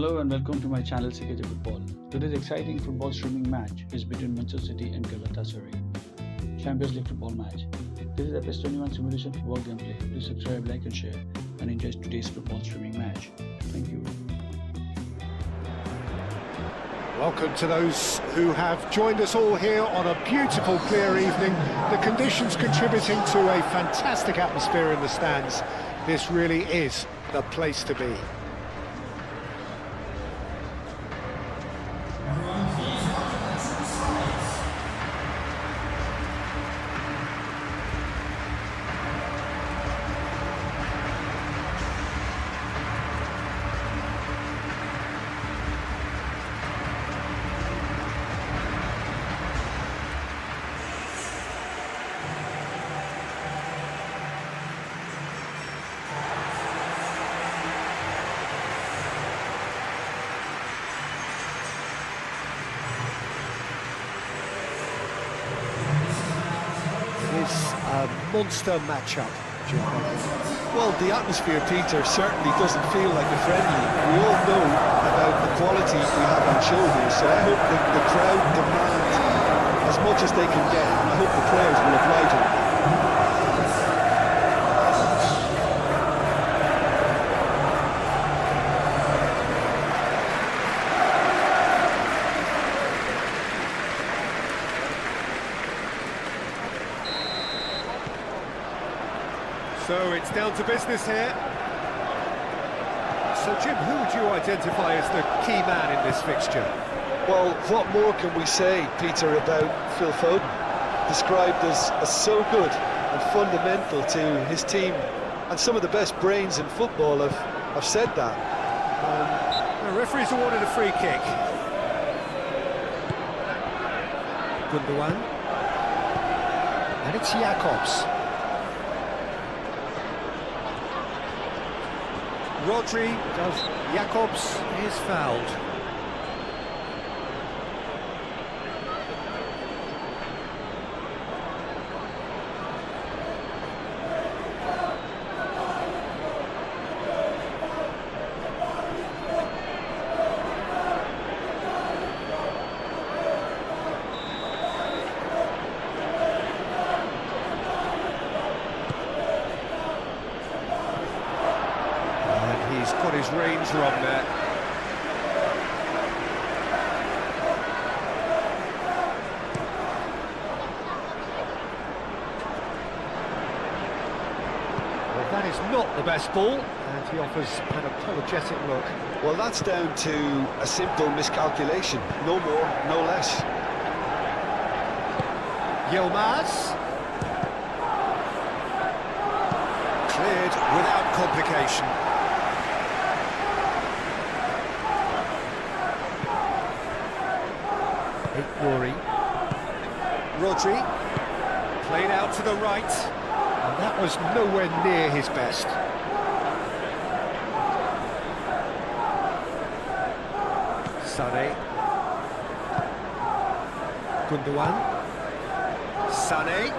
Hello and welcome to my channel CKJFOOTBALL. Today's exciting football streaming match is between Manchester City and Galatasaray. Champions League football match. This is a PES 21 simulation football gameplay. Please subscribe, like and share and enjoy today's football streaming match. Thank you. Welcome to those who have joined us all here on a beautiful clear evening. The conditions contributing to a fantastic atmosphere in the stands. This really is the place to be. A monster matchup, Well, the atmosphere, Peter, certainly doesn't feel like a friendly. We all know about the quality we have on show here, so I hope the crowd demand as much as they can get, and I hope the players will oblige them. So it's down to business here. So Jim, who would you identify as the key man in this fixture? Well, what more can we say, Peter, about Phil Foden? Described as so good and fundamental to his team, and some of the best brains in football have said that. The referee's awarded a free kick. Gundogan. And it's Jakobs. Rodri does. Jakobs is fouled. He's got his reins wrong there. Well, that is not the best ball, and he offers an apologetic look. Well, that's down to a simple miscalculation. No more, no less. Yilmaz. Cleared without complication. Rory. Rodri. Played out to the right. And that was nowhere near his best. Sané. Gundogan. Sané.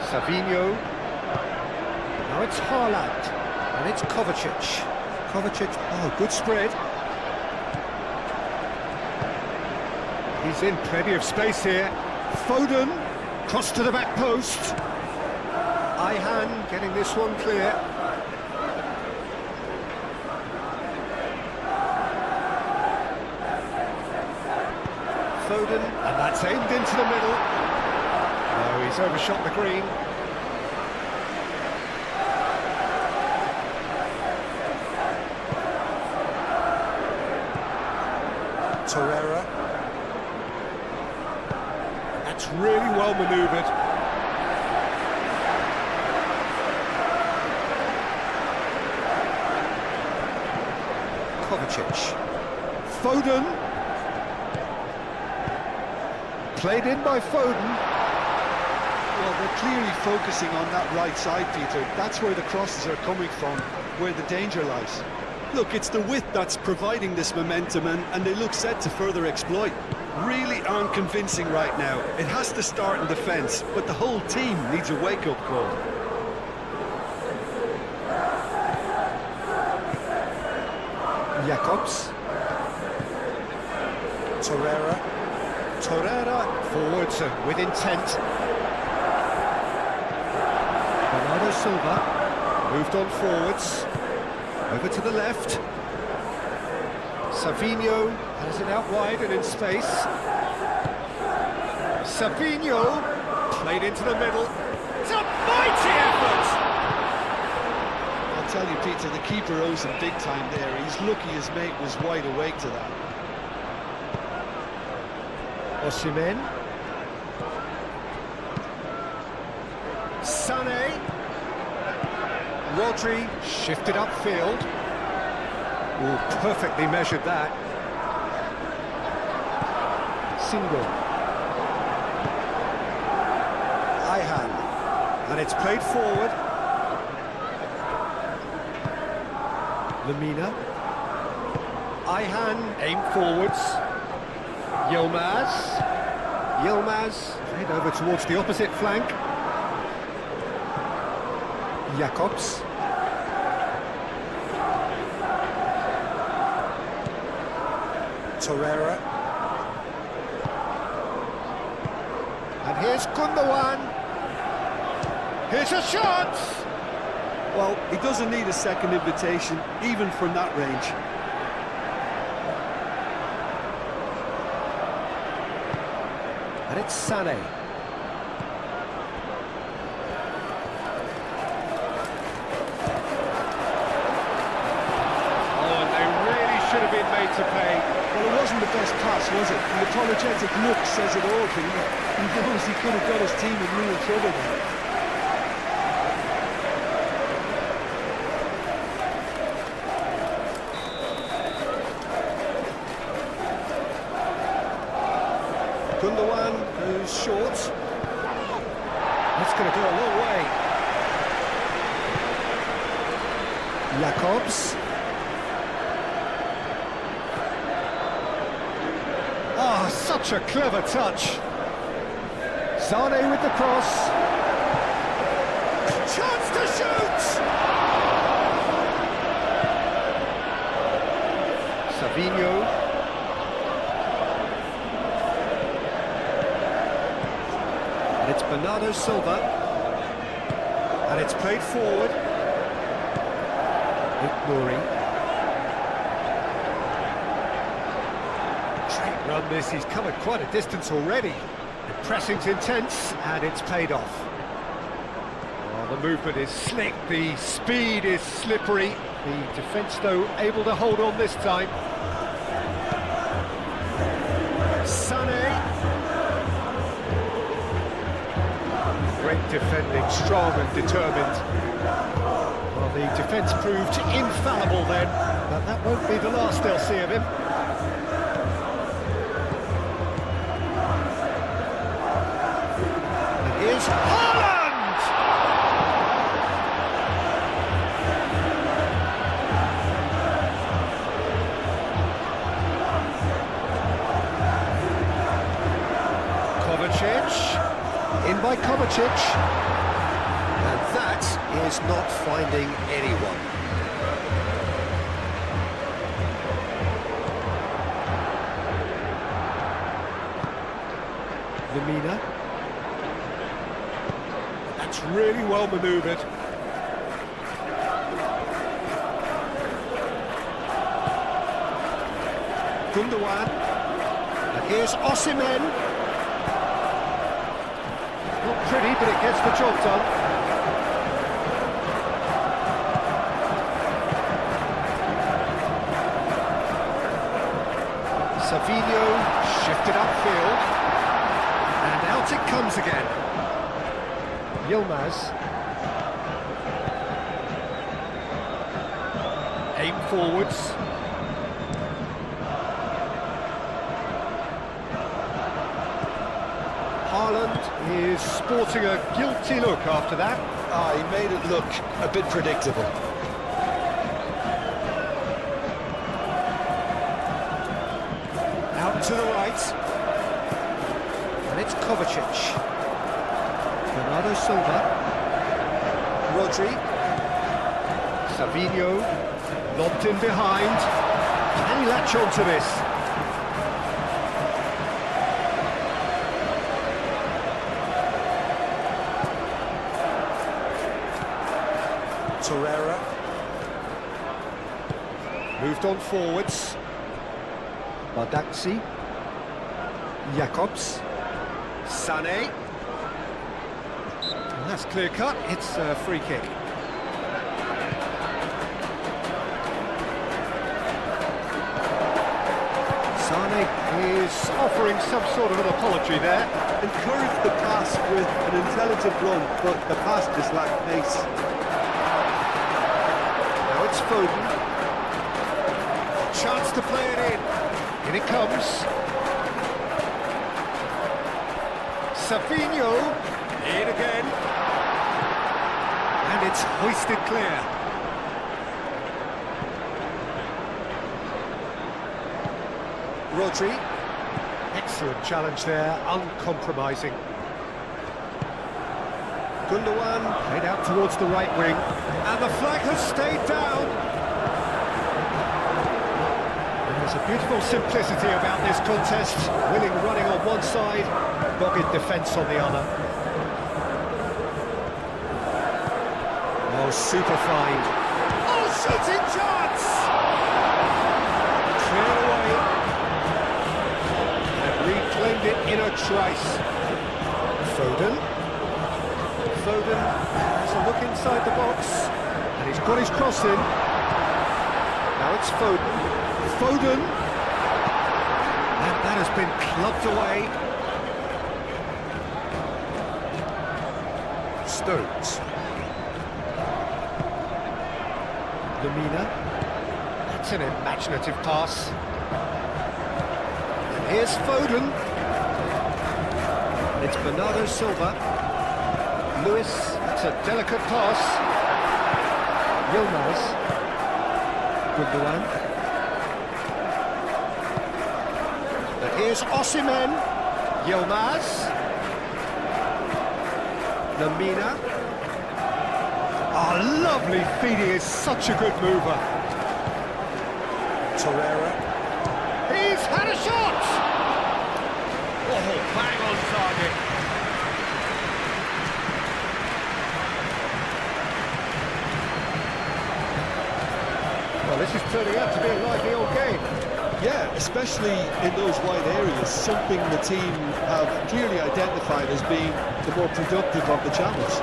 Savinho. Now it's Haaland. And it's Kovacic. Kovacic, oh, good spread. He's in plenty of space here. Foden, cross to the back post. Ihan getting this one clear. Foden, and that's aimed into the middle. No, he's overshot the green. Torreira. That's really well manoeuvred. Kovacic. Foden. Played in by Foden. Well, they're clearly focusing on that right side, Peter. That's where the crosses are coming from, where the danger lies. Look, it's the width that's providing this momentum, and they look set to further exploit. Really aren't convincing right now. It has to start in defence, but the whole team needs a wake-up call. Jacobs. Torreira forwards and with intent. Bernardo Silva moved on forwards. Over to the left. Savinho has it out wide and in space. Savinho played into the middle. It's a mighty effort! I'll tell you, Peter, the keeper owes him big time there. He's lucky his mate was wide awake to that. Osimhen. Sané. Rodri shifted upfield. Oh, perfectly measured that. Single. Ihan. And it's played forward. Lamina. Ihan aimed forwards. Yilmaz played over towards the opposite flank. Jacobs. Torreira. And here's Gundogan. Here's a shot! Well, he doesn't need a second invitation, even from that range. And it's Sané. Oh, and they really should have been made to pay. Well, it wasn't the best pass, was it? The apologetic look says it all, but he knows he could have got his team in real trouble there. Gundogan goes short. That's going to go a long way. Jacobs. Ah, such a clever touch. Sané with the cross. Chance to shoot! Savinho. It's Bernardo Silva, and it's played forward. Nouri. Great run this, he's covered quite a distance already. The pressing's intense, and it's paid off. Oh, the movement is slick, the speed is slippery. The defence, though, able to hold on this time. Sané. Great defending, strong and determined. Well, the defence proved infallible then, but that won't be the last they'll see of him. And here's Haaland! Kovacic. In by Kovacic, and that is not finding anyone. Lamina. That's really well manoeuvred. Gundogan, and here's Osimhen. Not pretty, but it gets the job done. Savinho shifted upfield, and out it comes again. Yilmaz. Aim forwards. Haaland is sporting a guilty look after that. Ah, he made it look a bit predictable. Out to the right. And it's Kovacic. Bernardo Silva. Rodri. Savinho. Lobbed in behind. Can he latch on to this? Torreira. Moved on forwards. Bardakci. Jacobs. Sané. And that's clear cut. It's a free kick. Sané is offering some sort of an apology there. Encouraged the pass with an intelligent run, but the pass just lacked pace. Now it's Foden. Chance to play it in. In it comes. Savinho. In again. And it's hoisted clear. Rodri. Excellent challenge there, uncompromising. Gundogan played out towards the right wing, and the flag has stayed down. And there's a beautiful simplicity about this contest. Willing running on one side, dogged defence on the other. Oh, super find. Oh, shooting chance! Clear away. Reclaimed it in a trice. Foden. Foden has a look inside the box. And he's got his cross in. Now it's Foden. Foden. And that has been clubbed away. Stones. Lamina. That's an imaginative pass. Here's Foden. It's Bernardo Silva. Lewis, that's a delicate pass. Yilmaz. Gundogan. And here's Osimhen. Yilmaz. Lamina. Oh, lovely feed, he is such a good mover. Torreira. He's had a shot! Oh, bang on target. Well, this is turning out to be a lively old game. Yeah, especially in those wide areas, something the team have clearly identified as being the more productive of the channels.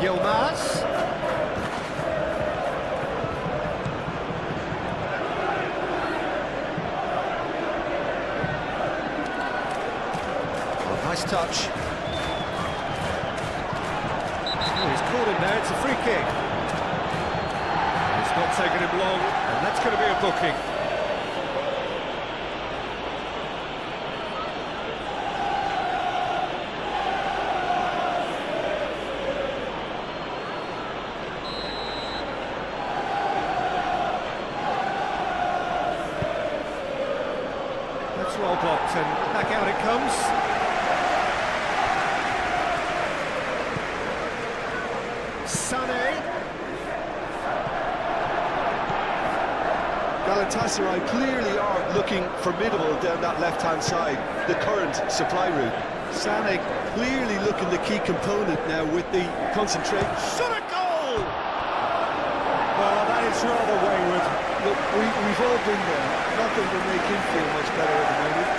Yilmaz. Oh, nice touch. Oh, he's caught him there, it's a free kick. It's not taking him long, and that's going to be a booking. That's well blocked, and back out it comes. Sané. Galatasaray clearly are looking formidable down that left-hand side, the current supply route. Sané clearly looking the key component now with the concentration. Shot a goal! Well, that is rather wayward. Look, we've all been there. Nothing will make him feel much better at the moment.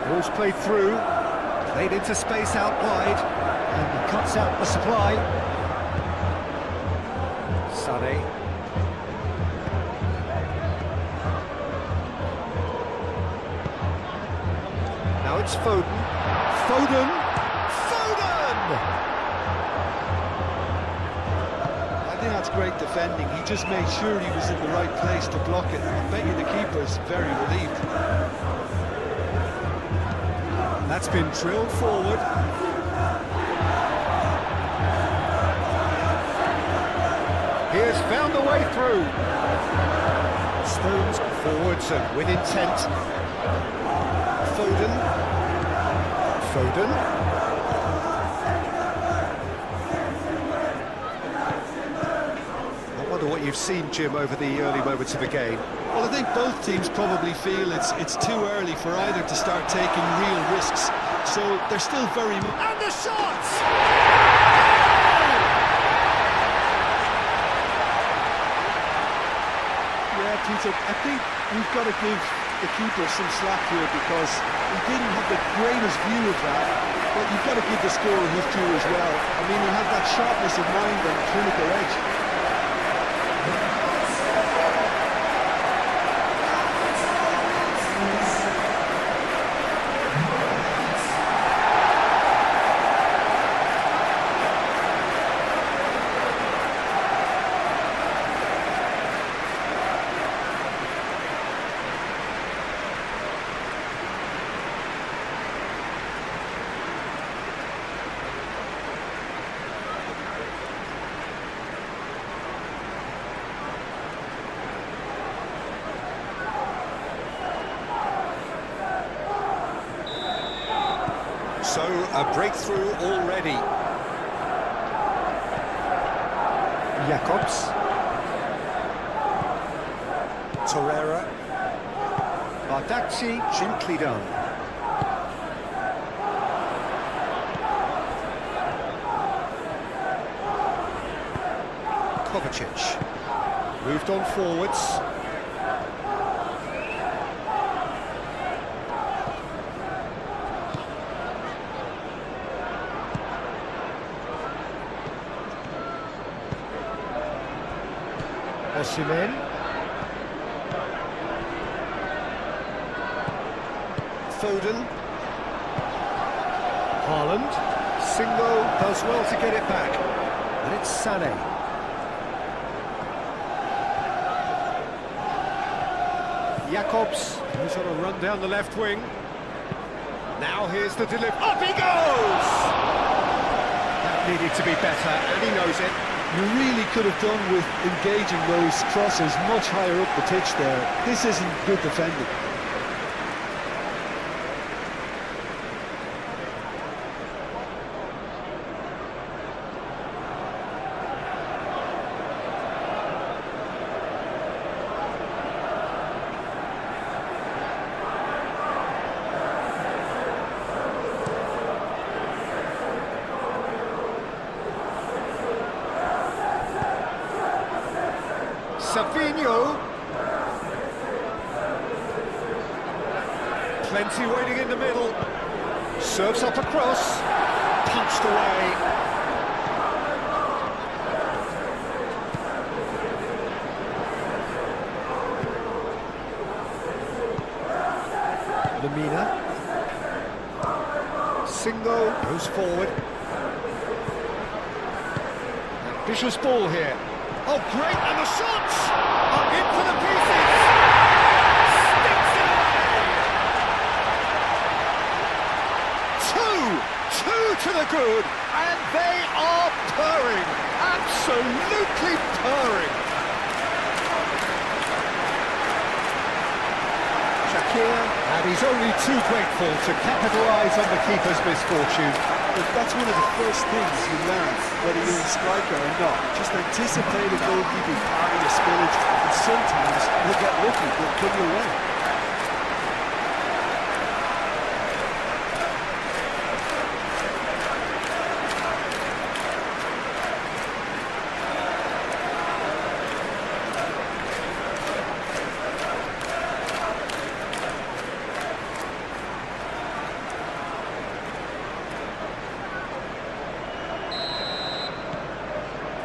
Ball's played through, played into space out wide, and he cuts out the supply. Sané. Now it's Foden. Foden! Foden! I think that's that's great defending. He just made sure he was in the right place to block it. I bet you the keeper's very relieved. That's been drilled forward. He has found a way through. Stones forwards and with intent. Foden. I wonder what you've seen, Jim, over the early moments of the game. Well, I think both teams probably feel it's too early for either to start taking real risks. So they're still very... And the shots! Yeah, Peter, I think we've got to give the keeper some slack here because he didn't have the greatest view of that, but you've got to give the scorer his due as well. I mean, he had that sharpness of mind and clinical edge. So, a breakthrough already. Jacobs. Torreira. Bardacci, gently done. Kovacic. Moved on forwards. Osimhen. Foden. Haaland. Singo does well to get it back. And it's Sané. Jacobs, who's on a run down the left wing. Now here's the delivery. Up he goes! That needed to be better, and he knows it. You really could have done with engaging those crosses much higher up the pitch there. This isn't good defending. Savinho. Plenty waiting in the middle. Serves up a cross. Punched away. Lemina. Singo goes forward. Ambitious ball here. Oh, great, and the shots are in for the pieces. Sticks it away. Two to the good, and they are purring, absolutely purring. Shakir, and he's only too grateful to capitalise on the keeper's misfortune. But that's one of the first things you learn, whether you're a striker or not. Just anticipate a goalkeeping party of spillage, and sometimes you'll get lucky, they'll come your way.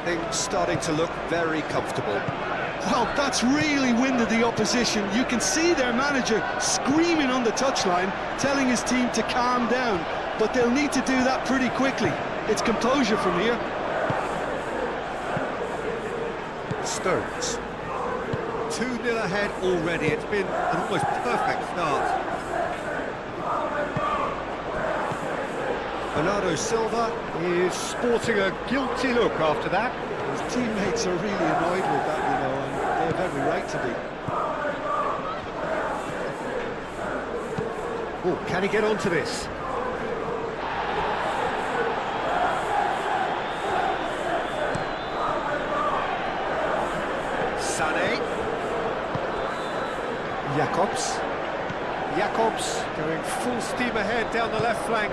Things starting to look very comfortable. Well, that's really winded the opposition. You can see their manager screaming on the touchline, telling his team to calm down. But they'll need to do that pretty quickly. It's composure from here. Stones. 2-0 ahead already. It's been an almost perfect start. Bernardo Silva is sporting a guilty look after that. His teammates are really annoyed with that, you know, and they have every right to be. Oh, can he get onto this? Sané. Jakobs going full steam ahead down the left flank.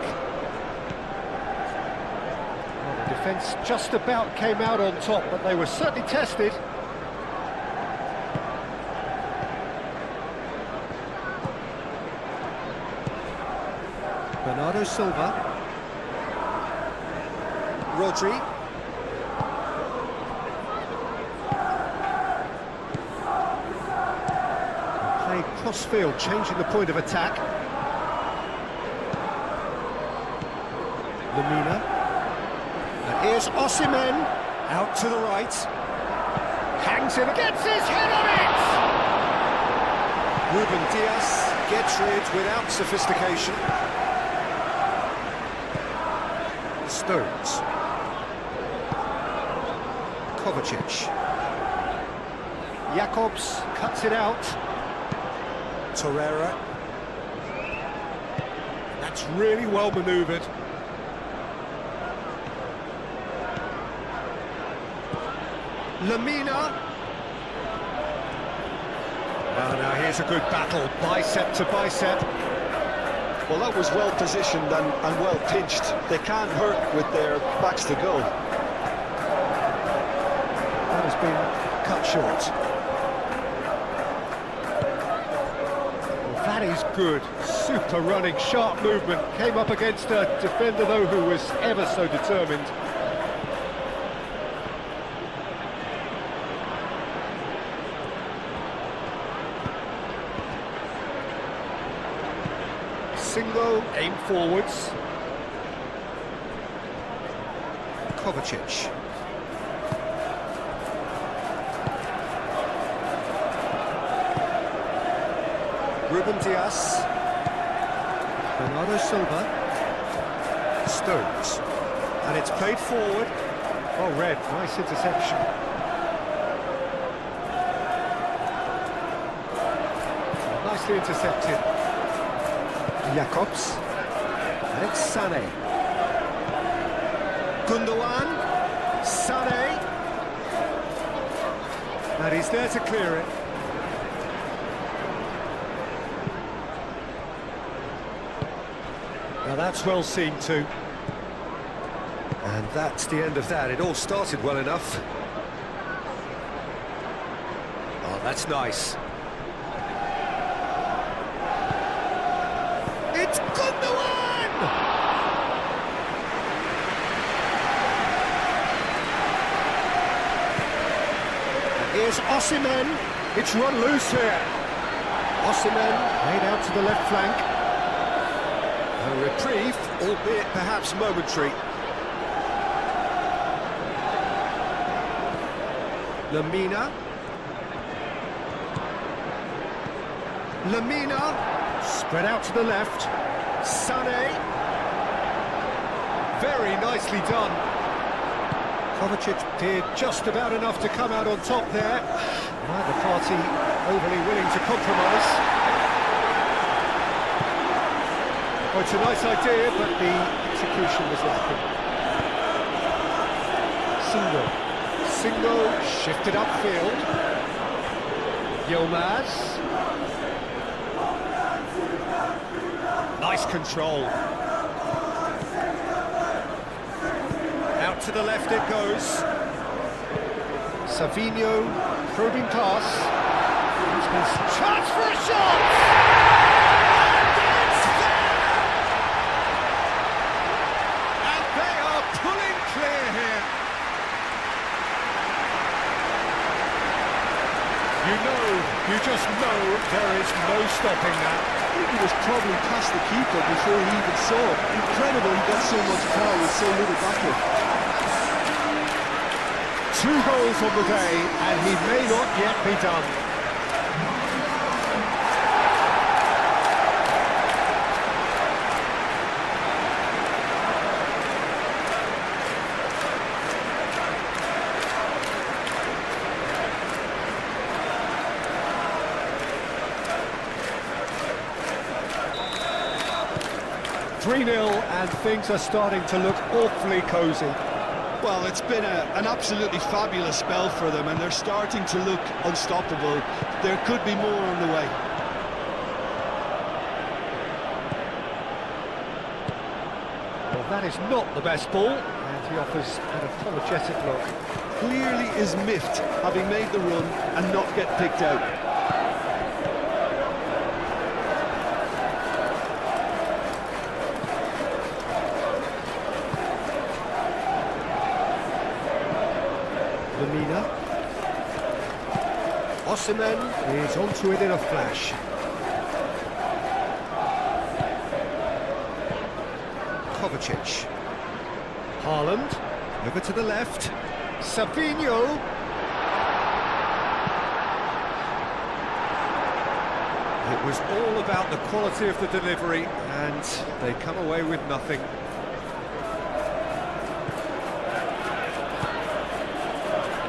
Well, the defence just about came out on top, but they were certainly tested. Bernardo Silva. Rodri. Playing cross-field, changing the point of attack. Lemina. And here's Osimhen. Out to the right. Hangs in, gets his head on it! Ruben Dias gets rid without sophistication. Stones. Kovacic. Jakobs cuts it out. Torreira. That's really well manoeuvred. Lemina. Well, now here's a good battle, bicep to bicep. Well, that was well positioned and well pinched. They can't hurt with their backs to goal. That has been cut short. Well, that is good. Super running, sharp movement. Came up against a defender, though, who was ever so determined. Single, aim forwards. Kovacic. Ruben Dias. Bernardo Silva. Stones. And it's played forward. Oh, red, nice interception. Nicely intercepted. Jakobs, and it's Sané. Gundogan, Sané, and he's there to clear it. Now that's well seen too. And that's the end of that. It all started well enough. Oh, that's nice. It's Gundogan! And here's Osimhen. It's run loose here. Osimhen made out to the left flank. A reprieve, albeit perhaps momentary. Lemina. Spread out to the left. Sané. Very nicely done. Kovacic did just about enough to come out on top there. Neither party overly willing to compromise. Oh, it's a nice idea, but the execution was lacking. Single, shifted upfield. Yilmaz. Nice control. Out to the left it goes. Savinho, probing pass. Chance for a shot! And it's there! And they are pulling clear here. You just know there is no stopping that. I think he was probably past the keeper before he even saw it. Incredible he got so much power with so little backup. 2 goals on the day, and he may not yet be done. 3-0, and things are starting to look awfully cosy. Well, it's been an absolutely fabulous spell for them, and they're starting to look unstoppable. There could be more on the way. Well, that is not the best ball, and he offers an apologetic look. Clearly is miffed, having made the run and not get picked out. Lamina. Osimhen is onto it in a flash. Kovacic. Haaland, over to the left. Savinho. It was all about the quality of the delivery, and they come away with nothing.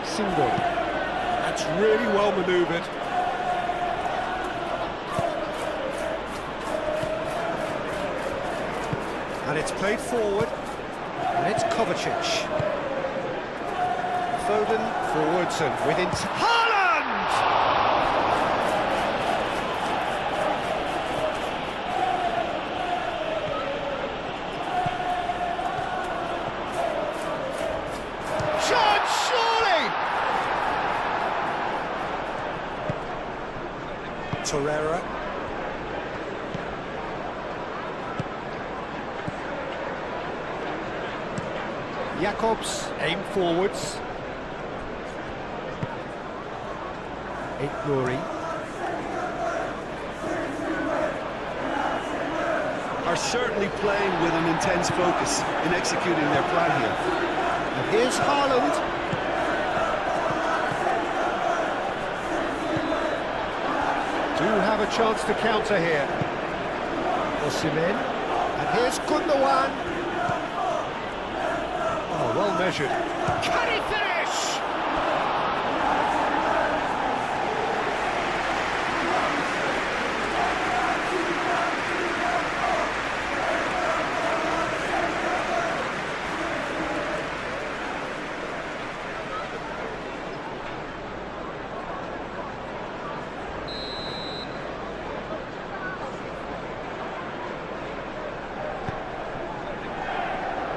Single. That's really well manoeuvred. And it's played forward. And it's Kovacic. Foden forwards and with Haaland! Shot, surely! Torreira. Jakobs aim forwards. Ignori. Are certainly playing with an intense focus in executing their plan here. And here's Haaland. Do have a chance to counter here. Osimhen. And here's Gundogan. Oh, well measured. Can he finish?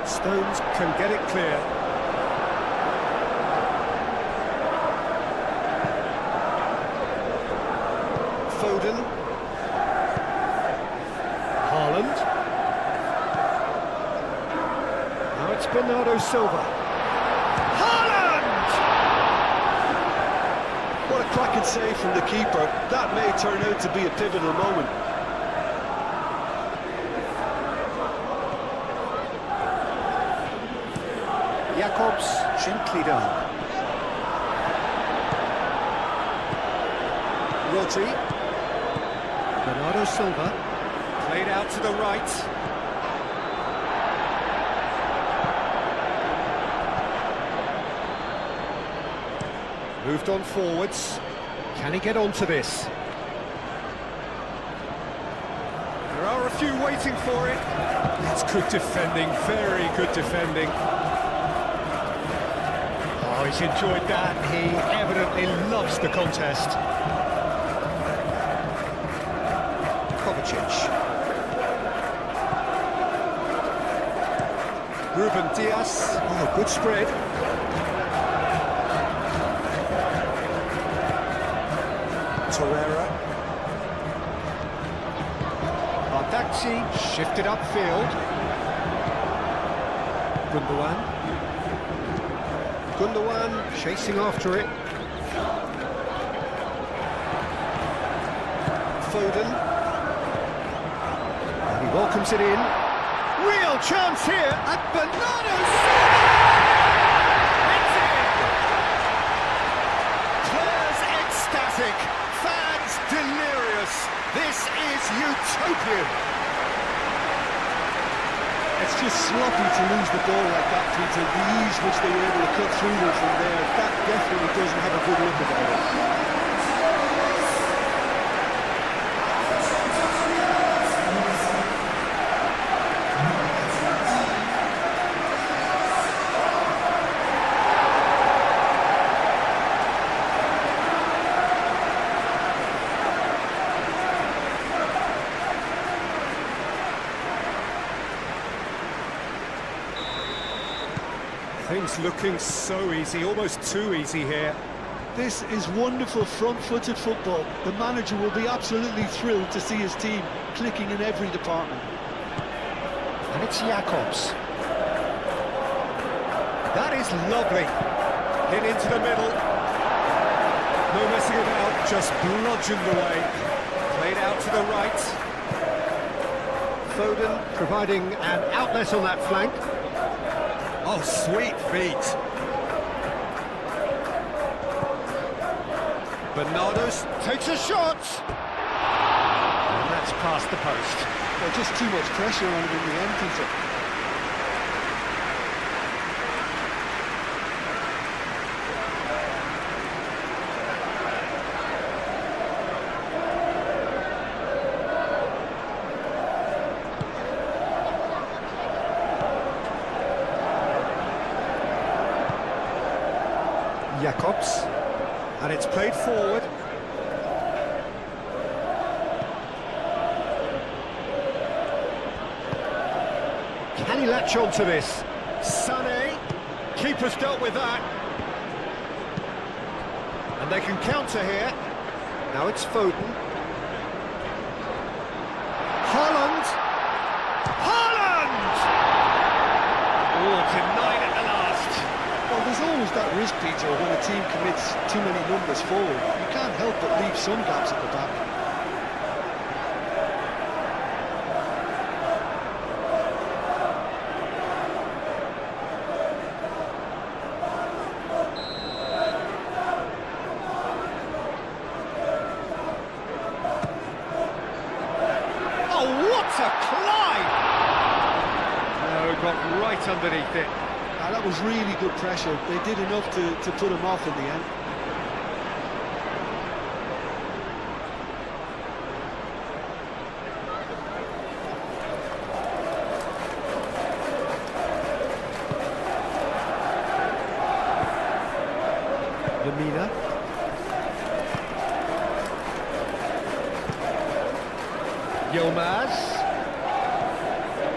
Stones can get it clear. Foden. Haaland. Now it's Bernardo Silva. Haaland! What a cracking save from the keeper. That may turn out to be a pivotal moment. Jakobs, gently done. Rodri. Bernardo Silva. Played out to the right. Moved on forwards. Can he get onto this? There are a few waiting for it. That's good defending, very good defending. Oh, he's enjoyed that. He evidently loves the contest. Kovacic. Ruben Diaz. Oh, good spread. Torreira. Bardacci shifted upfield. Gundogan. Gundogan chasing after it. Foden. And he welcomes it in. Real chance here. And Bernardo Silva! It's in! It's utopian. It's just sloppy to lose the ball like that, Peter. The ease which they were able to cut through them from there, that definitely doesn't have a good look about it. Things looking so easy, almost too easy here. This is wonderful front-footed football. The manager will be absolutely thrilled to see his team clicking in every department. And it's Jakobs. That is lovely. Hit into the middle. No messing about, just bludgeoned away. Played out to the right. Foden providing an outlet on that flank. Oh, sweet feet. Bernardo's takes a shot. And that's past the post. Well, just too much pressure on him in the end, Peter. Jakobs, and it's played forward. Can he latch on to this? Sané, keeper's dealt with that. And they can counter here. Now it's Foden. Haaland! Haaland! Oh, denied at the last. Well, there's always that risk, Peter, when a team commits too many numbers forward. You can't help but leave some gaps at the back. Oh, what a climb! No, got right underneath it. That was really good pressure. They did enough to put him off in the end. Lemina. Yilmaz.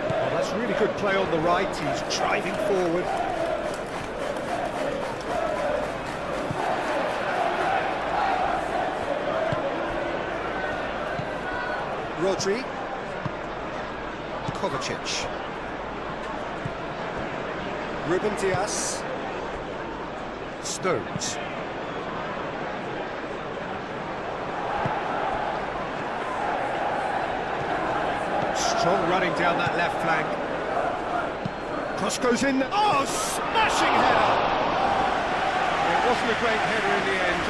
Oh, that's really good play on the right. He's driving forward. Rodri. Kovacic. Ruben Dias. Stones. Strong running down that left flank. Cross goes in. Oh, smashing header! It wasn't a great header in the end.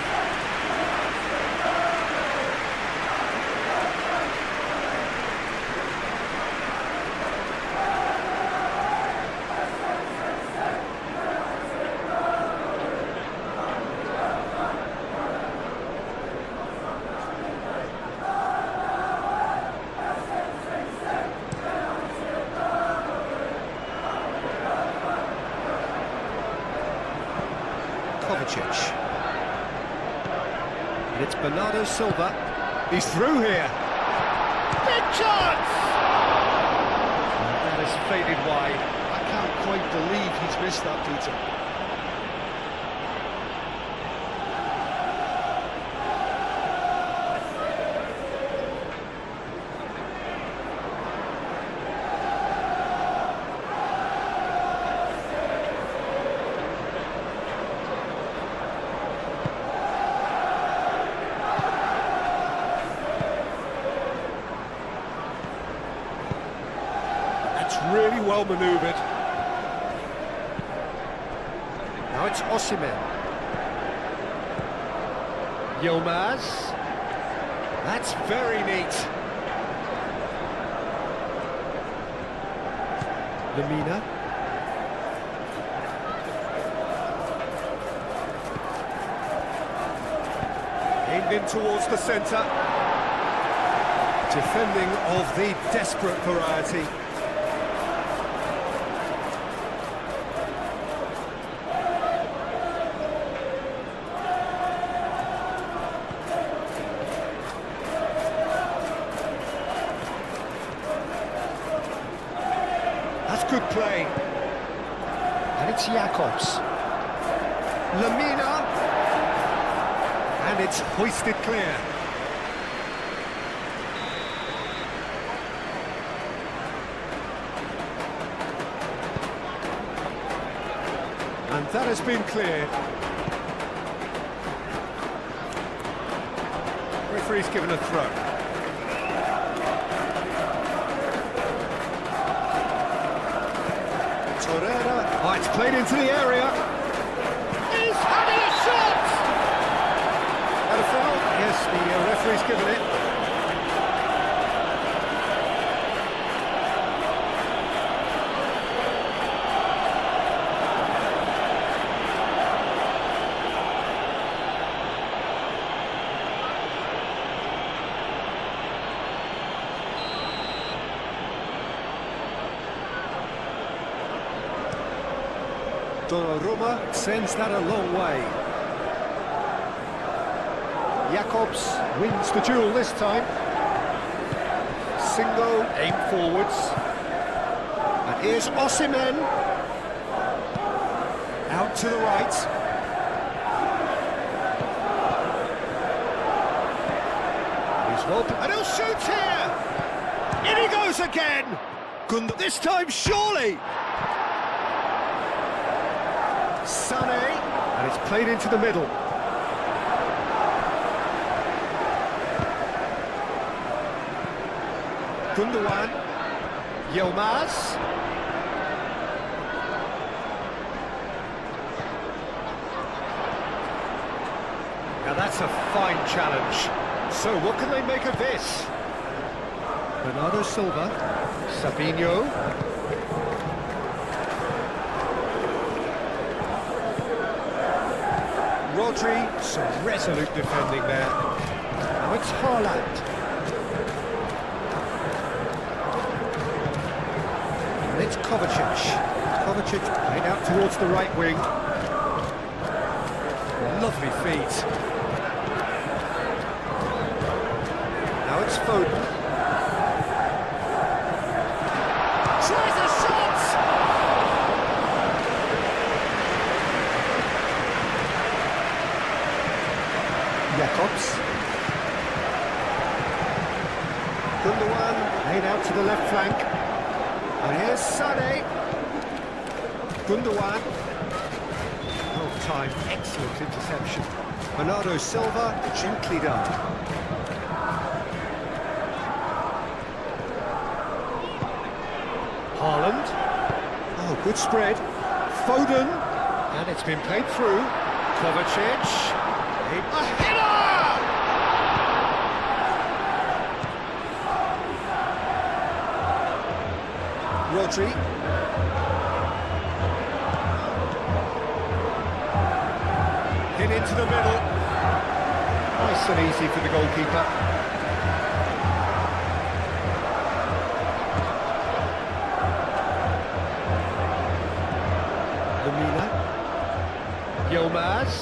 Kovacic. And it's Bernardo Silva. He's through here. Big chance! That has faded wide. I can't quite believe he's missed that, Peter. Really well manoeuvred. Now it's Osimhen. Yilmaz. That's very neat. Lamina. Aimed in towards the centre. Defending of the desperate variety. That's good play. And it's Jakobs. Lamina. And it's hoisted clear. And that has been cleared. Referee's given a throw. Torreira. Oh, it's played into the area. He's having a shot! And a foul? Yes, the referee's given it. Donnarumma sends that a long way. Jakobs wins the duel this time. Singo, aim forwards. And here's Osimhen. Out to the right. He's well, and he'll shoot here! In he goes again! This time, surely! Sané, and it's played into the middle. Gundogan, Yilmaz. Now that's a fine challenge. So what can they make of this? Bernardo Silva, Sabinho. Rodri, some resolute defending there. Now it's Haaland. And it's Kovacic. Kovacic played out towards the right wing. Lovely feet. Now it's Foden. Tries a shot! Jakobs. Gundogan laid out to the left flank. And here's Sané. Gundogan. Oh, time. Excellent interception. Bernardo Silva, gently done. Haaland. Oh, good spread. Foden. And it's been played through. Kovacic. A header! Rodri. Hit into the middle. Nice and easy for the goalkeeper. Lamina. Yilmaz.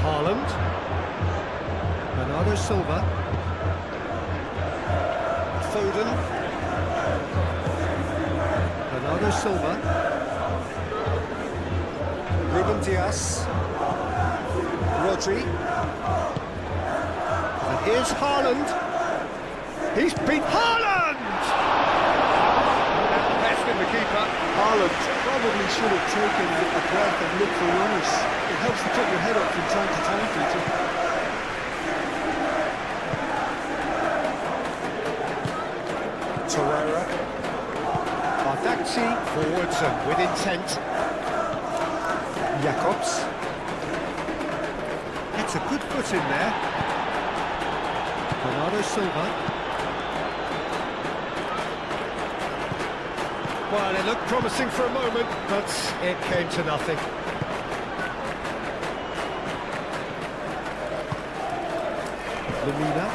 Haaland. Bernardo Silva. Foden. Bernardo Silva. Ruben Dias. Rodri. And here's Haaland. He's beat Haaland! Besting the keeper. Haaland probably should have taken a breath and looked for runners. It helps to put your head up from time to time, Peter. Torreira. Bardacci forwards and with intent. Jakobs. It's a good foot in there. Bernardo Silva. Well, it looked promising for a moment, but it came to nothing. Lamina.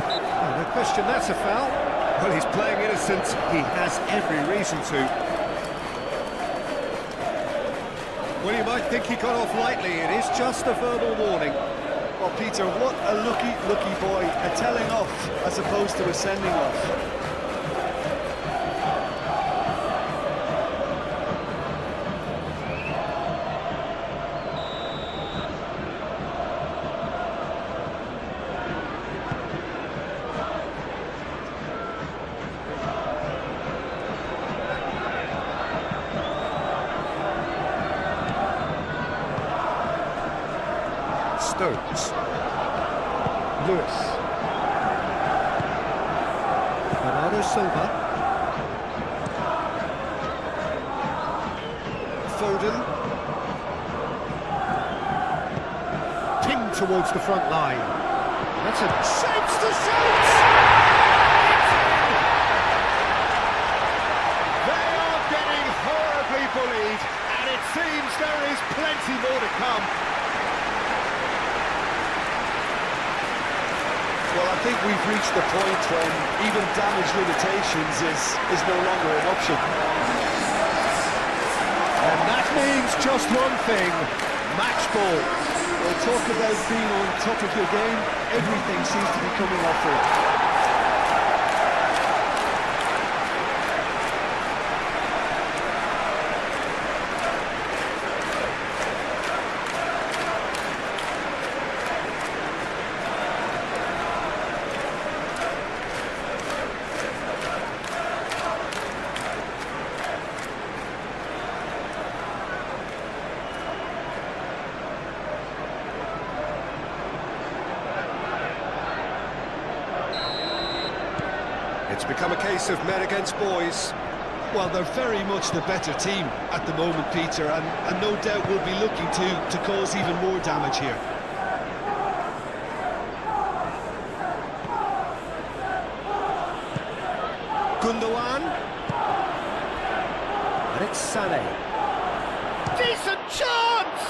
Oh, no question, that's a foul. Well, he's playing innocent. He has every reason to. Well, you might think he got off lightly. It is just a verbal warning. Oh, Peter, what a lucky boy. A telling off as opposed to a sending off. Stones. Lewis. Bernardo Silva. Foden. Ping towards the front line. That's a chance to shoot! They are getting horribly bullied, and it seems there is plenty more to come. Well, I think we've reached the point when even damage limitations is no longer an option. And that means just one thing, match ball. Well, talk about being on top of your game, everything seems to be coming off for it. It's become a case of men against boys. Well, they're very much the better team at the moment, Peter, and no doubt will be looking to cause even more damage here. Gundogan. And it's Sané. Decent chance!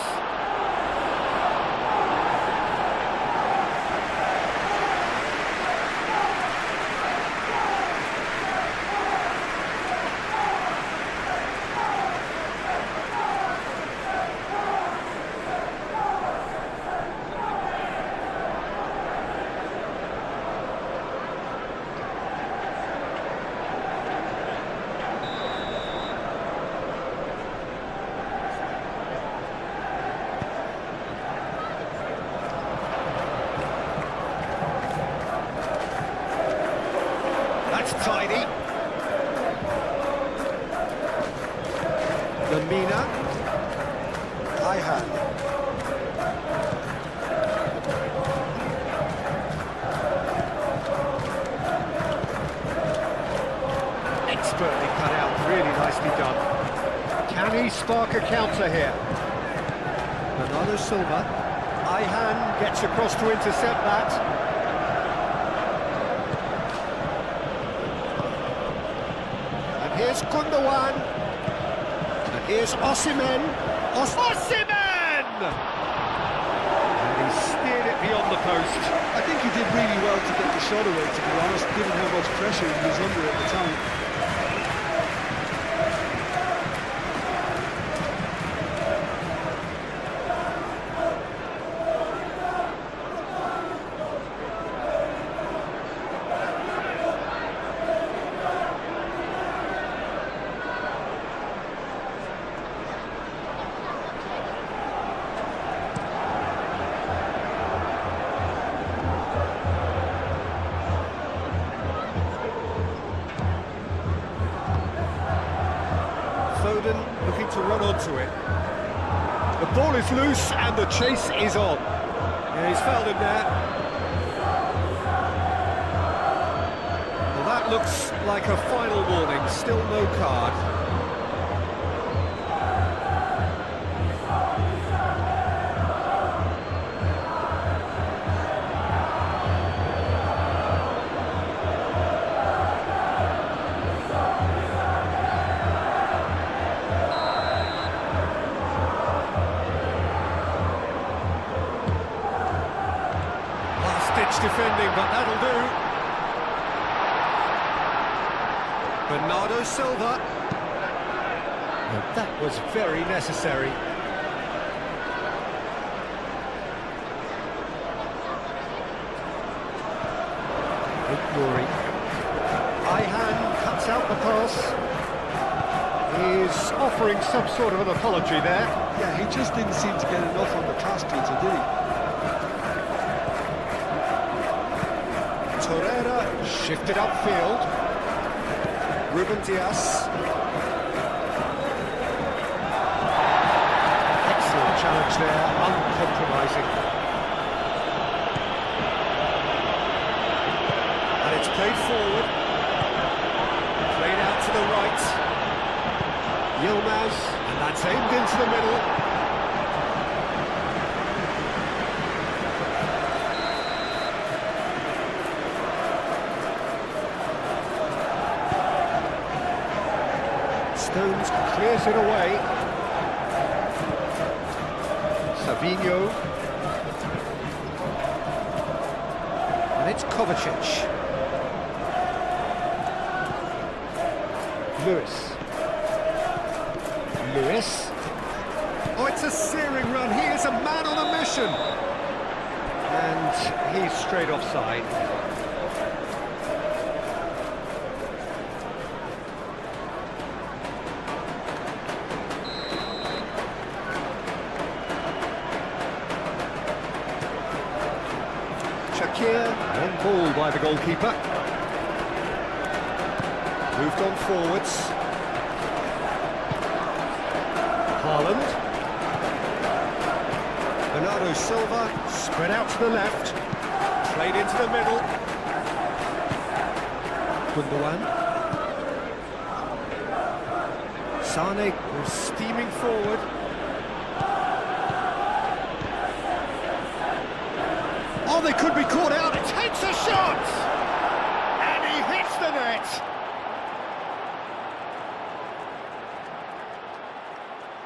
Tidy. Lamina. Ihan. Expertly cut out, really nicely done. Can he spark a counter here? Bernardo Silva. Ihan gets across to intercept that. Here's Gundogan, and here's Osimhen. Osimhen! And he steered it beyond the post. I think he did really well to get the shot away, to be honest, given how much pressure he was under at the time. Foden looking to run onto it. The ball is loose and the chase is on. Yeah, he's fouled him there. Well, that looks like a final warning, still no card. much defending, but that'll do. Bernardo Silva. That was very necessary. Nuri. Ihan cuts out the pass. He's offering some sort of an apology there. Yeah, he just didn't seem to get enough on the pass, Peter, did he? Torreira shifted upfield. Ruben Dias. Excellent challenge there, uncompromising. And it's played forward. Played out to the right. Yilmaz, and that's aimed into the middle. Stones clears it away. Savinho. And it's Kovacic. Lewis. Oh, it's a searing run. He is a man on a mission. And he's straight offside. Shakir, and ball by the goalkeeper. Moved on forwards. Haaland. Bernardo Silva, spread out to the left. Played into the middle. Gundogan. Sane was steaming forward. Oh, they could be caught out. It takes a shot! And he hits the net.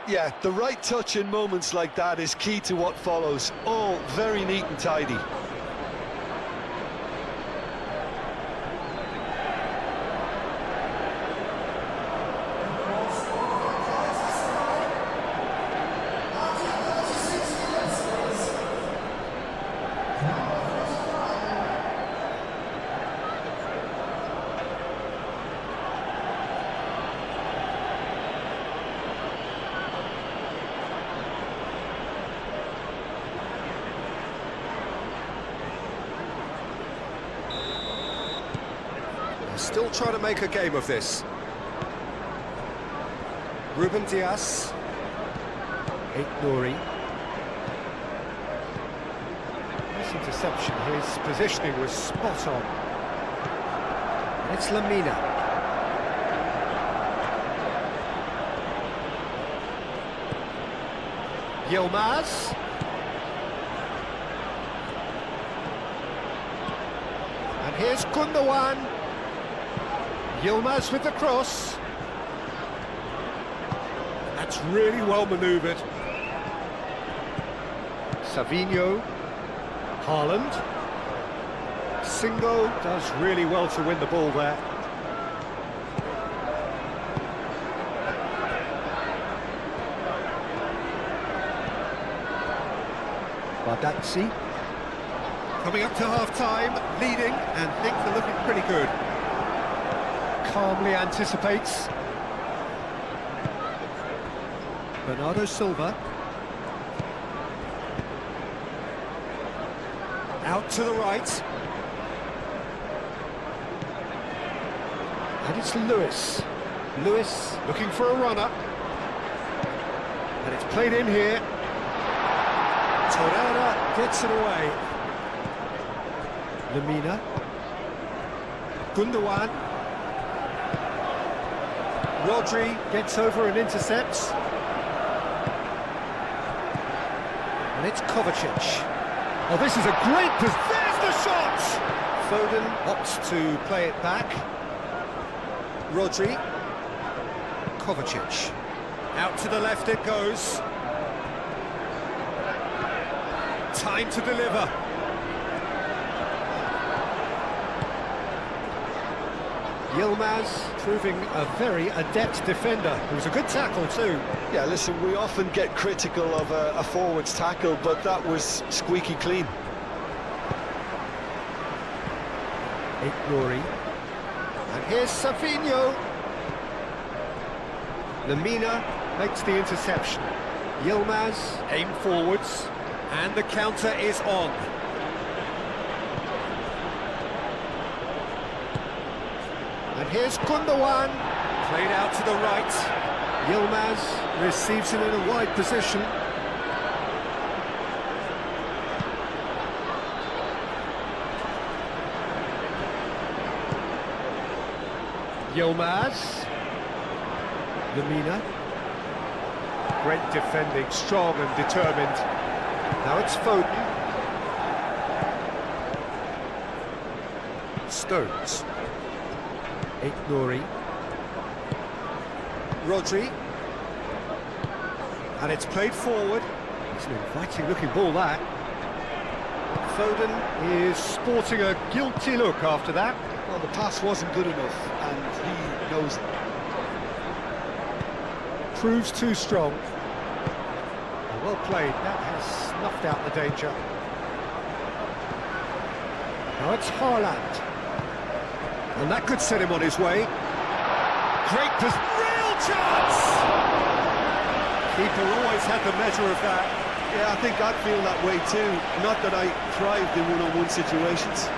Yeah, the right touch in moments like that is key to what follows. All very neat and tidy. Still trying to make a game of this. Ruben Dias. Nuri. Nice interception. His positioning was spot on. And it's Lamina. Yilmaz. And here's Gundogan. Yilmaz with the cross. That's really well manoeuvred. Savinho. Haaland. Singo does really well to win the ball there. Bardazzi. Coming up to half-time, leading, and things are looking pretty good. Calmly anticipates. Bernardo Silva. Out to the right. And it's Lewis. Lewis looking for a runner. And it's played in here. Torreira gets it away. Lamina. Gundogan. Rodri gets over and intercepts. And it's Kovacic. Oh, this is a great position. There's the shot! Foden opts to play it back. Rodri. Kovacic. Out to the left it goes. Time to deliver. Yilmaz proving a very adept defender. It was a good tackle too. Yeah, listen, we often get critical of a forward's tackle, but that was squeaky clean. Nuri. And here's Savinho. Lemina makes the interception. Yilmaz aim forwards, and the counter is on. And here's Gundogan, played out to the right. Yilmaz receives it in a wide position. Yilmaz. Lemina. Great defending, strong and determined. Now it's Foden. Stones. Nuri. Rodri. And it's played forward. It's an inviting looking ball, that. Foden is sporting a guilty look after that. Well, the pass wasn't good enough, and he knows it. Proves too strong. Well played, that has snuffed out the danger. Now it's Haaland. And that could set him on his way. Great real chance! Keeper always had the measure of that. Yeah, I think I'd feel that way too. Not that I thrived in one-on-one situations.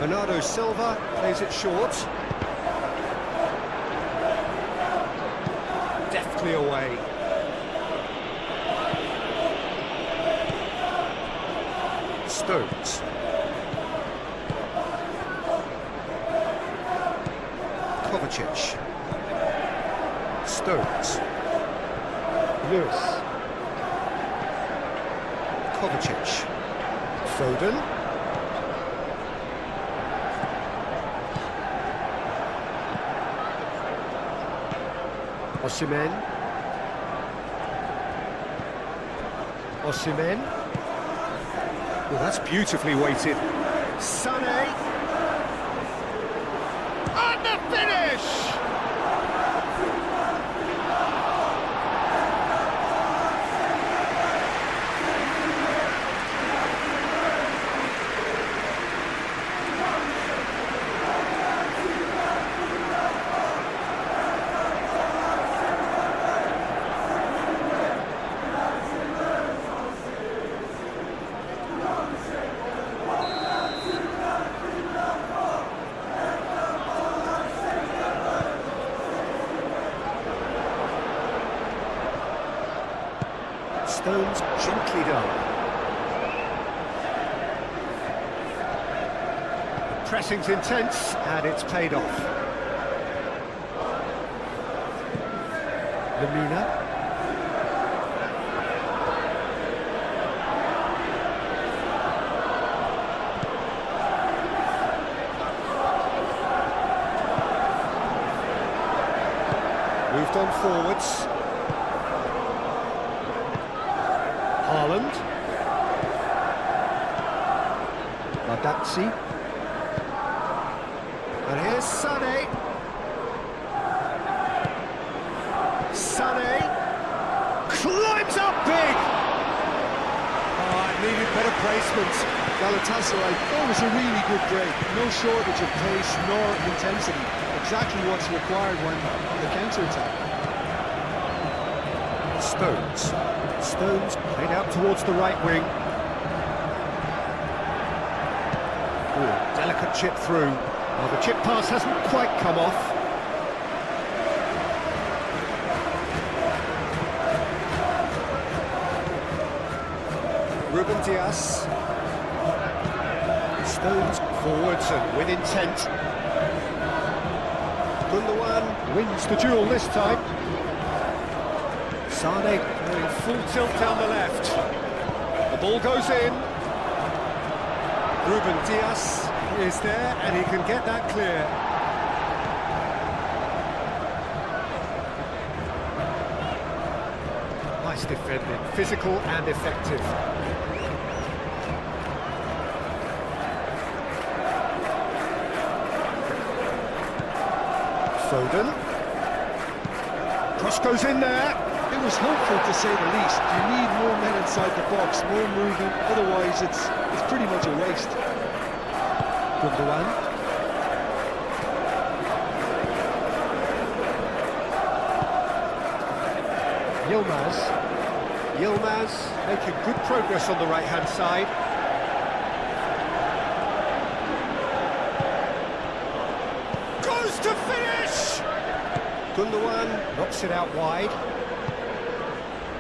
Bernardo Silva plays it short. Deftly away. Stones. Kovacic. Stones. Lewis. Kovacic. Foden. Osimhen. Well, that's beautifully weighted. Sané. And the finish! Stones gently done. The pressing's intense and it's paid off. Lemina. Moved on forwards. Haaland. Ladazzi. And here's Sané. Sané climbs up big. Oh, it needed better placement. Galatasaray, that was a really good break. No shortage of pace nor intensity. Exactly what's required when on the counter-attack. Stones. Stones played out towards the right wing. Ooh, delicate chip through. Well, the chip pass hasn't quite come off. Ruben Dias. Stones forwards and with intent. Gundogan wins the duel this time. Sané going full tilt down the left. The ball goes in. Ruben Dias is there and he can get that clear. defending, physical and effective. Foden. Cross goes in there. It was hopeful, to say the least. You need more men inside the box, more movement, otherwise it's pretty much a waste. Gundogan. Yilmaz making good progress on the right-hand side. Goes to finish! Gundogan knocks it out wide.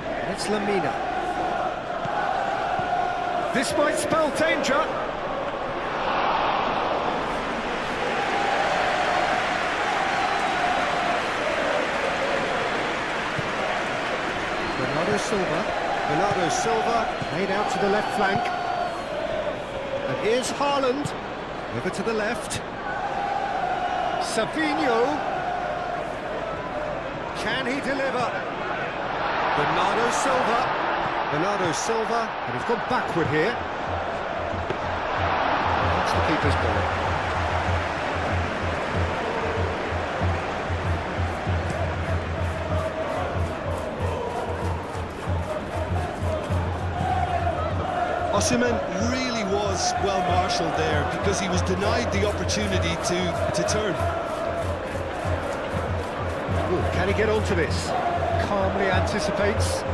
And it's Lamina. This might spell danger. Bernardo Silva made out to the left flank. And here's Haaland, over to the left. Savinho. Can he deliver? Bernardo Silva, and he's gone backward here. That's the keeper's ball. Osimhen really was well marshalled there because he was denied the opportunity to turn. Ooh, can he get onto this? Calmly anticipates.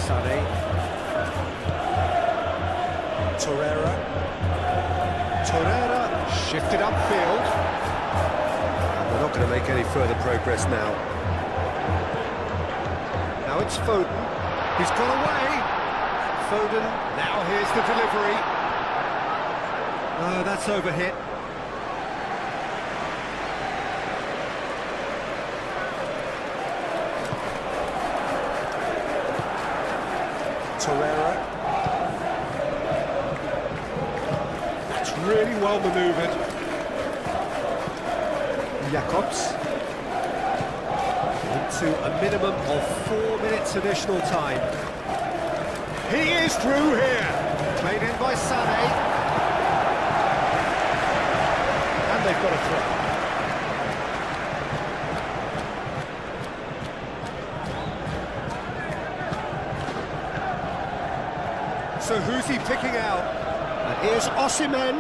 Sané. Torreira shifted upfield. They're not going to make any further progress now. Now it's Foden. He's gone away. Foden. Now here's the delivery. Oh, that's overhit. Torreira. That's really well manoeuvred. Jacobs. Into a minimum of 4 minutes additional time. He is through here. Played in by Sané. And they've got a throw. So who's he picking out? And here's Osimhen.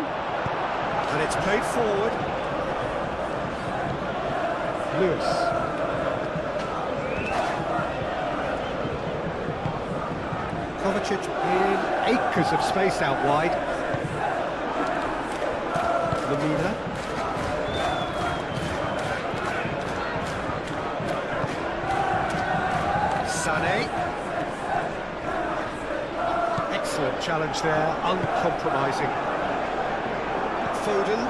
And it's played forward. Lewis. Kovacic in acres of space out wide. Lamina. Sané. Excellent challenge there, uncompromising. Foden.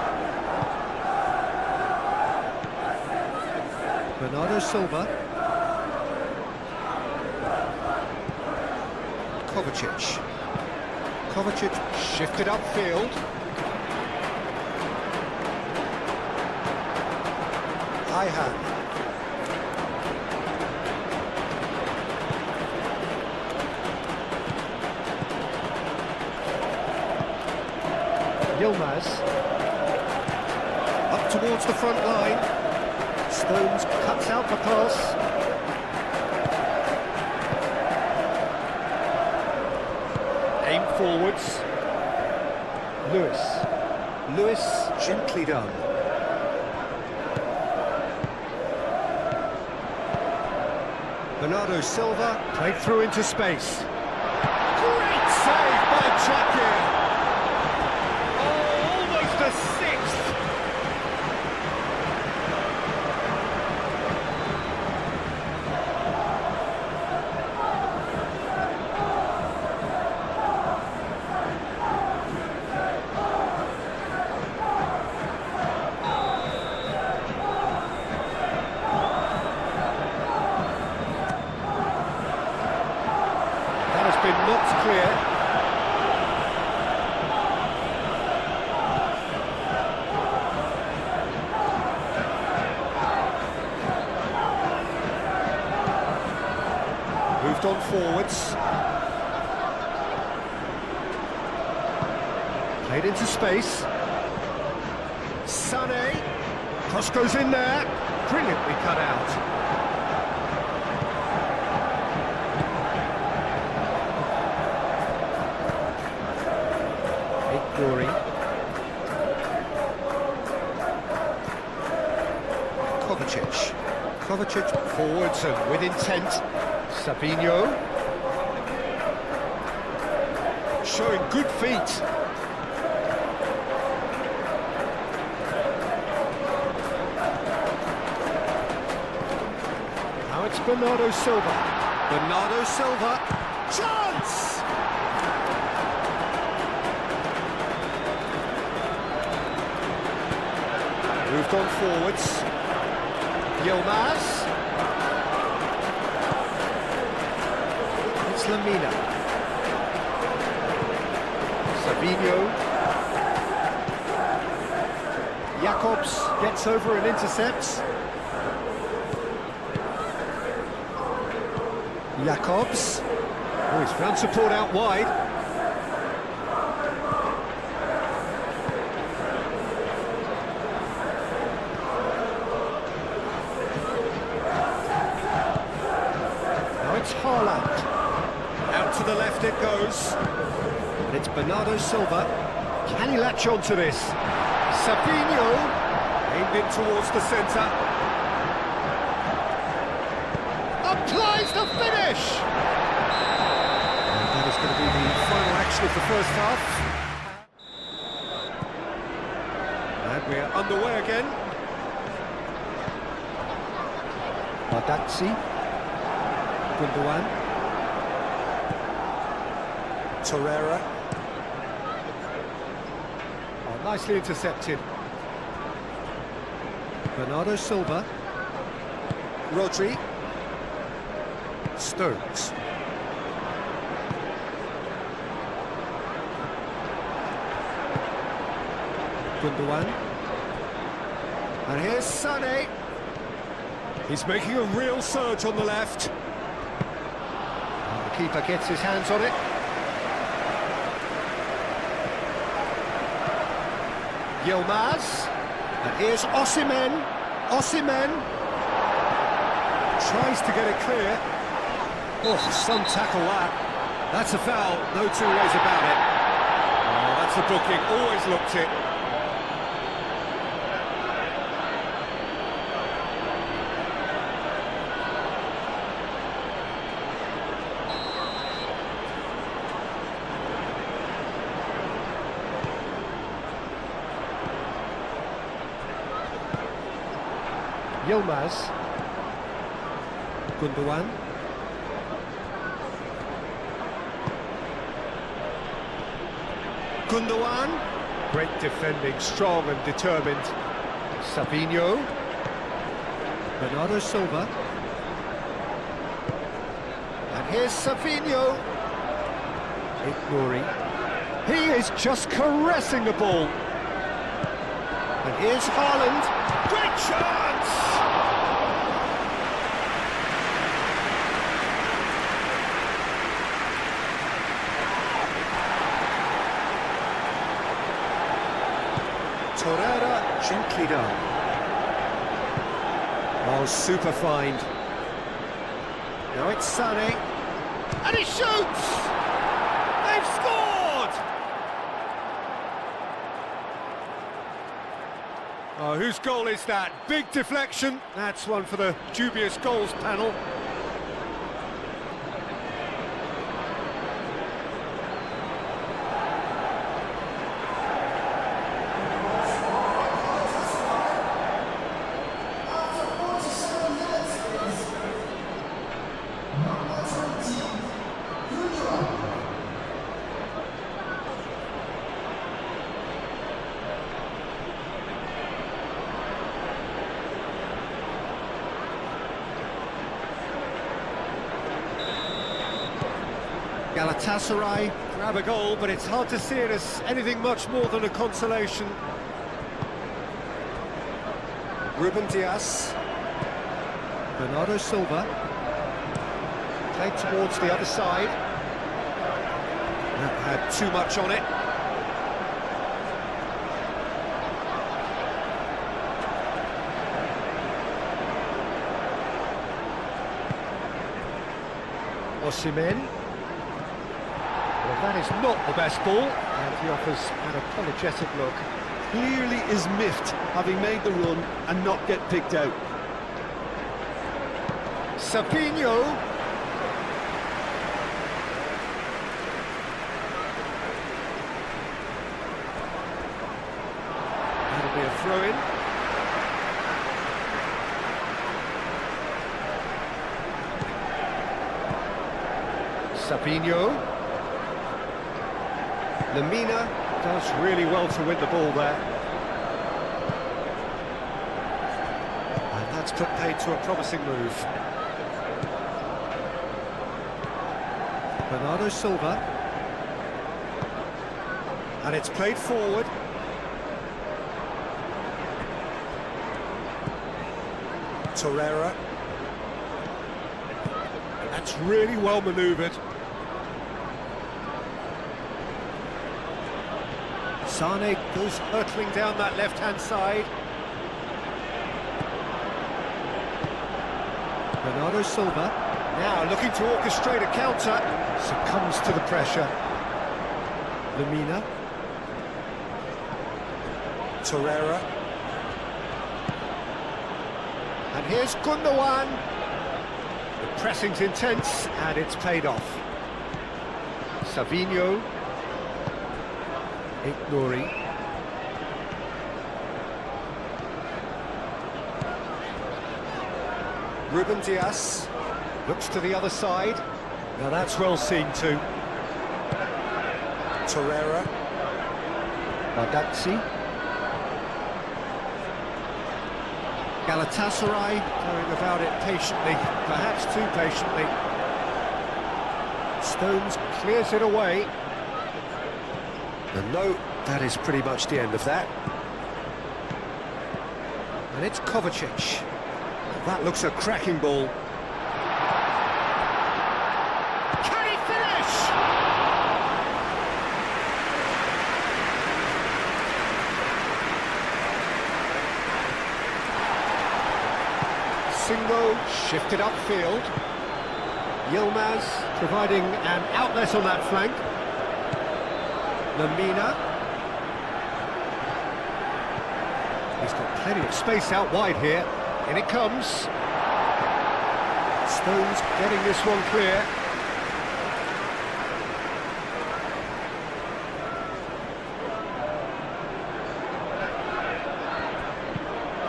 Bernardo Silva. Kovacic shifted upfield. High hand. Yilmaz. Up towards the front line. Stones cuts out the pass. Aim forwards. Lewis, gently done. Bernardo Silva, played through into space. Great save by Chakir. Oh, almost a sixth. Been knocked clear. Moved on forwards. Played into space. Sané. Cross goes in there. Brilliantly cut out. Glory. Kovacic forwards and with intent. Savinho. Showing good feet. Now it's Bernardo Silva. Bernardo Silva. Chance! Moved on forwards. Yilmaz. It's Lamina. Savinho. Jacobs gets over and intercepts. Jacobs. Oh, he's found support out wide. Haaland. Out to the left it goes. And it's Bernardo Silva. Can he latch on to this? Savinho. Aimed in towards the centre. Applies the finish! And that is going to be the final action of the first half. And we're underway again. Bardazzi. Gundogan. Torreira. Oh, nicely intercepted. Bernardo Silva. Rodri. Stones. Gundogan. And here's Sané. He's making a real surge on the left. Keeper gets his hands on it. Yilmaz. And here's Osimhen. Osimhen. Tries to get it clear. Oh, some tackle that. That's a foul, no two ways about it. Oh, that's a booking, always looked it. Yilmaz. Gundogan. Gundogan. Great defending, strong and determined. Savinho. Bernardo Silva. And here's Savinho. Ignoring. He is just caressing the ball. And here's Haaland. Great chance! Torreira, gently done. Oh, super find. Now it's Sané. And he shoots! They've scored! Oh, whose goal is that? Big deflection. That's one for the dubious goals panel. Galatasaray grab a goal, but it's hard to see it as anything much more than a consolation. Ruben Dias. Bernardo Silva. Played towards the other side. That had too much on it. Osimhen. Well, that is not the best ball, and he offers an apologetic look. Clearly is miffed, having made the run and not get picked out. Sapinho. That'll be a throw-in. Sapinho. Lamina does really well to win the ball there. And that's put paid to a promising move. Bernardo Silva. And it's played forward. Torreira. That's really well manoeuvred. Sane goes hurtling down that left-hand side. Bernardo Silva, now looking to orchestrate a counter, succumbs to the pressure. Lamina. Torreira. And here's Gundogan. The pressing's intense, and it's paid off. Savinho. Ignori. Ruben Dias looks to the other side. Now that's well seen too. Torreira. Bardazzi. Galatasaray going about it patiently, perhaps too patiently. Stones clears it away. And no, that is pretty much the end of that. And it's Kovacic. That looks a cracking ball. Can he finish? Singo shifted upfield. Yilmaz providing an outlet on that flank. Lamina. He's got plenty of space out wide here. In it comes. Stones getting this one clear.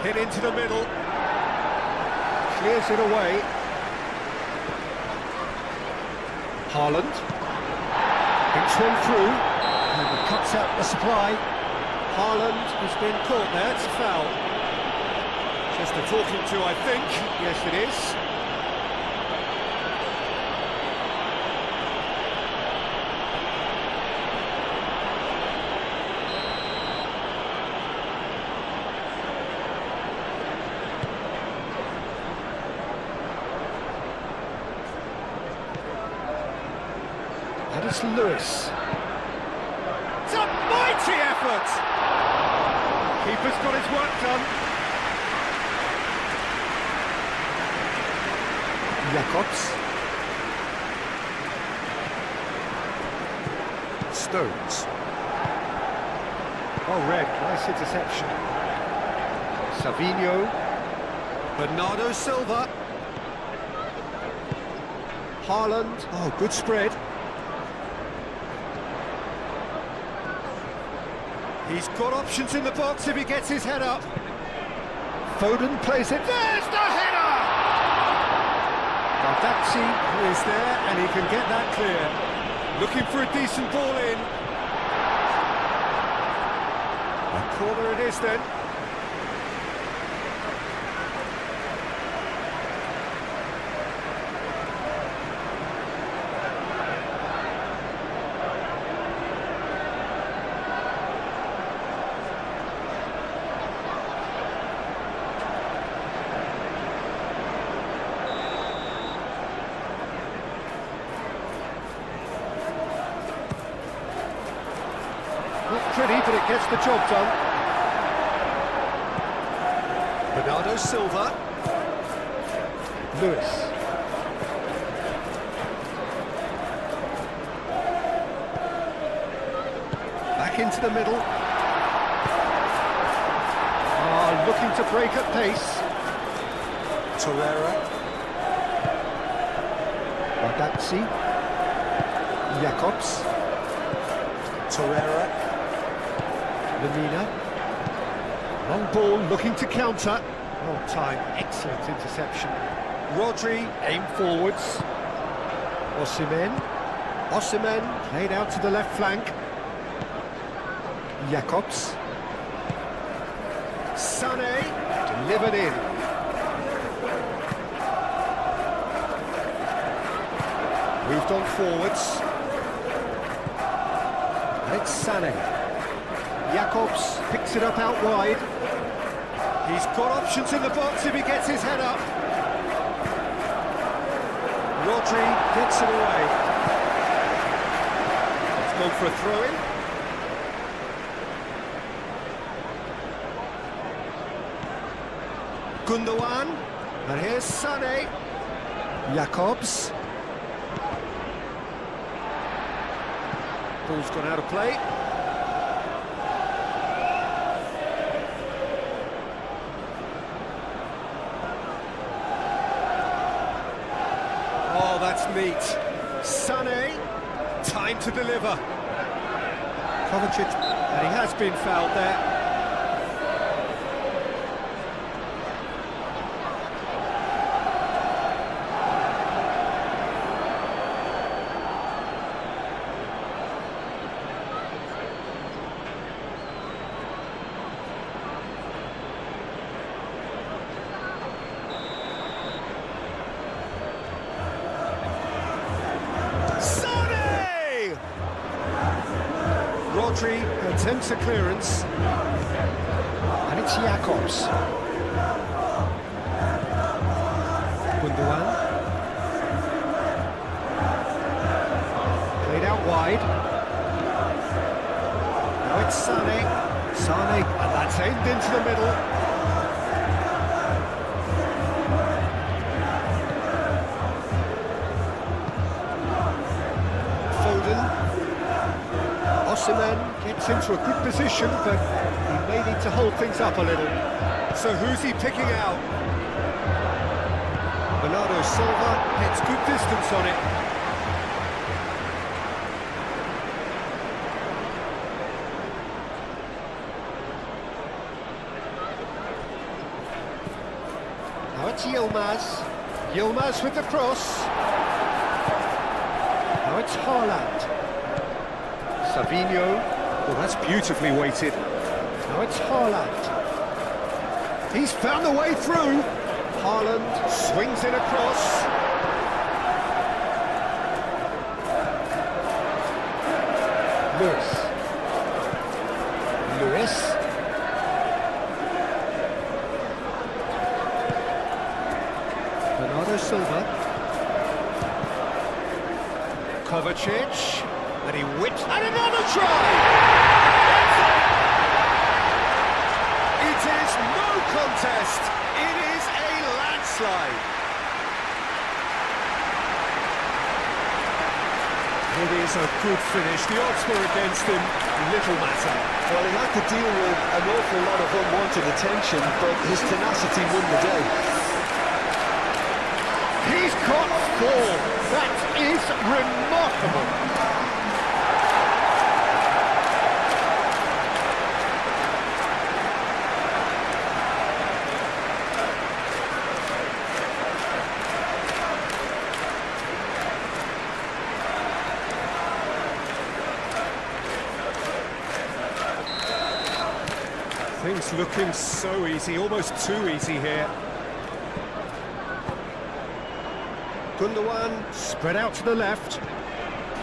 Hit into the middle. Clears it away. Haaland. Thinks one through. And he cuts out the supply. Haaland has been caught there, it's a foul. Just a talking to, I think. Yes, it is. And it's Lewis. It's a mighty effort! Keeper's got his work done. Jacobs. Stones. Oh, red, nice interception. Savinho. Bernardo Silva. Haaland. Oh, good spread. He's got options in the box if he gets his head up. Foden plays it. There's the header! Bardazzi is there and he can get that clear. Looking for a decent ball in. A corner it is then. pretty, but it gets the job done. Bernardo Silva. Lewis. Back into the middle. Looking to break at pace. Torreira. Bardazzi. Jacobs. Torreira. Lemina. Long ball, looking to counter. Well time, excellent interception. Rodri, aim forwards. Osimhen, played out to the left flank. Jacobs. Sané, delivered in. Moved on forwards. It's Sané. Jacobs picks it up out wide. He's got options in the box if he gets his head up. Rodri gets it away. Let's go for a throw-in. Gundogan, and here's Sané. Jacobs. Ball's gone out of play. Oh, that's neat. Sané, time to deliver. Kovacic, and he has been fouled there. Rodri attempts a clearance, and it's Jacobs. Gundogan. Played out wide. Now it's Sané. And that's aimed into the middle. Osimhen gets into a good position, but he may need to hold things up a little. So who's he picking out? Bernardo Silva gets good distance on it. Now it's Yilmaz with the cross. Now it's Haaland. Savinho, well that's beautifully weighted. Now it's Haaland. He's found the way through. Haaland swings in across. Lewis. Bernardo Silva. Kovacic. And he whips, and another try! It is no contest, it is a landslide. It is a good finish, the odds were against him, little matter. Well, he had to deal with an awful lot of unwanted attention, but his tenacity won the day. He's got 4, that is remarkable. Things looking so easy, almost too easy here. Gundogan spread out to the left,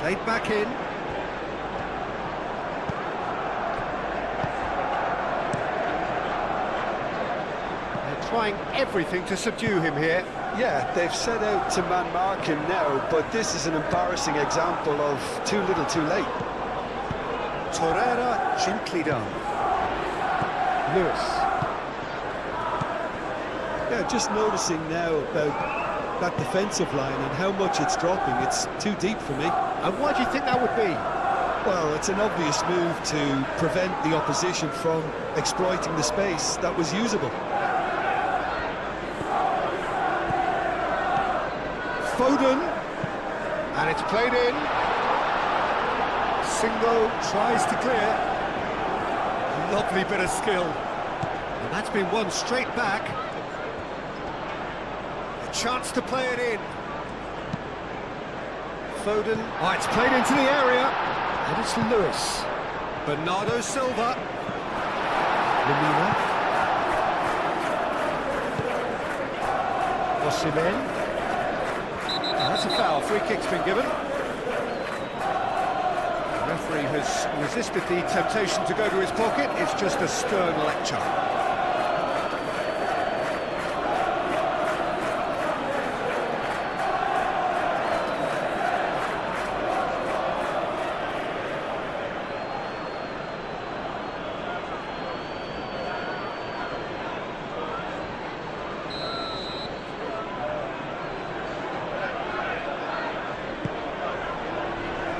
played back in. They're trying everything to subdue him here. Yeah, they've set out to man-mark him now, but this is an embarrassing example of too little too late. Torreira gently done. Lewis. Yeah, just noticing now about that defensive line and how much it's dropping. It's too deep for me. And why do you think that would be? Well, it's an obvious move to prevent the opposition from exploiting the space that was usable. Foden. And it's played in. Singo tries to clear. Lovely bit of skill. And that's been won straight back. A chance to play it in. Foden. Oh, it's played into the area. And it's Lewis. Bernardo Silva. Lemina. Osimhen. That's a foul. Free kick's been given. The referee has resisted the temptation to go to his pocket. It's just a stern lecture.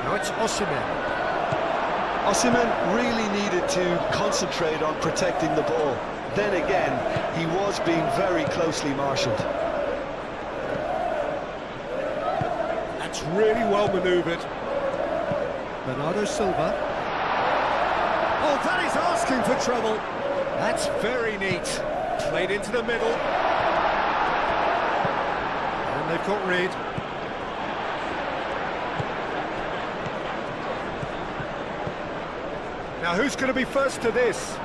Now it's Osimhen. Osimhen really needed to concentrate on protecting the ball. Then again, he was being very closely marshalled. That's really well manoeuvred. Bernardo Silva. Oh, that is asking for trouble. That's very neat. Played into the middle. And they've got Reid. Now, who's going to be first to this?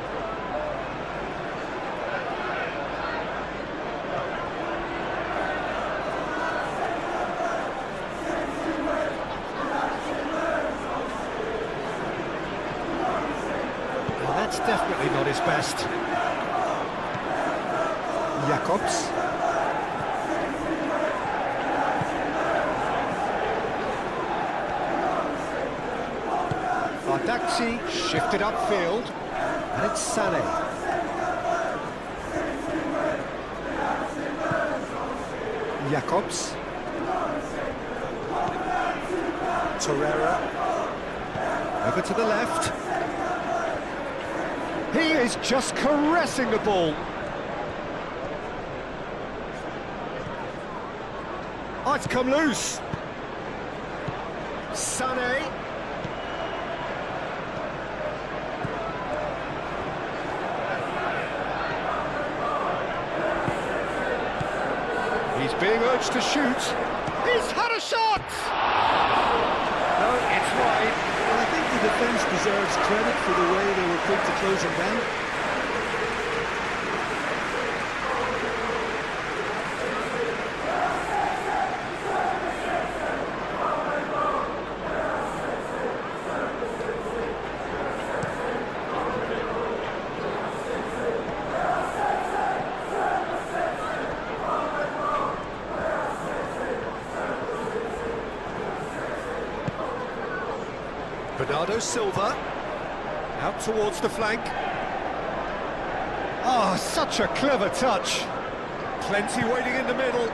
Well, that's definitely not his best. Jacobs. Daxi shifted upfield, and it's Sané. Jacobs. Torreira. Over to the left. He is just caressing the ball. Oh, it's come loose. Sané. He's being urged to shoot. He's had a shot! No, it's wide. Well, I think the defence deserves credit for the way they were quick to close him down. Bernardo Silva, out towards the flank. Oh, such a clever touch. Plenty waiting in the middle.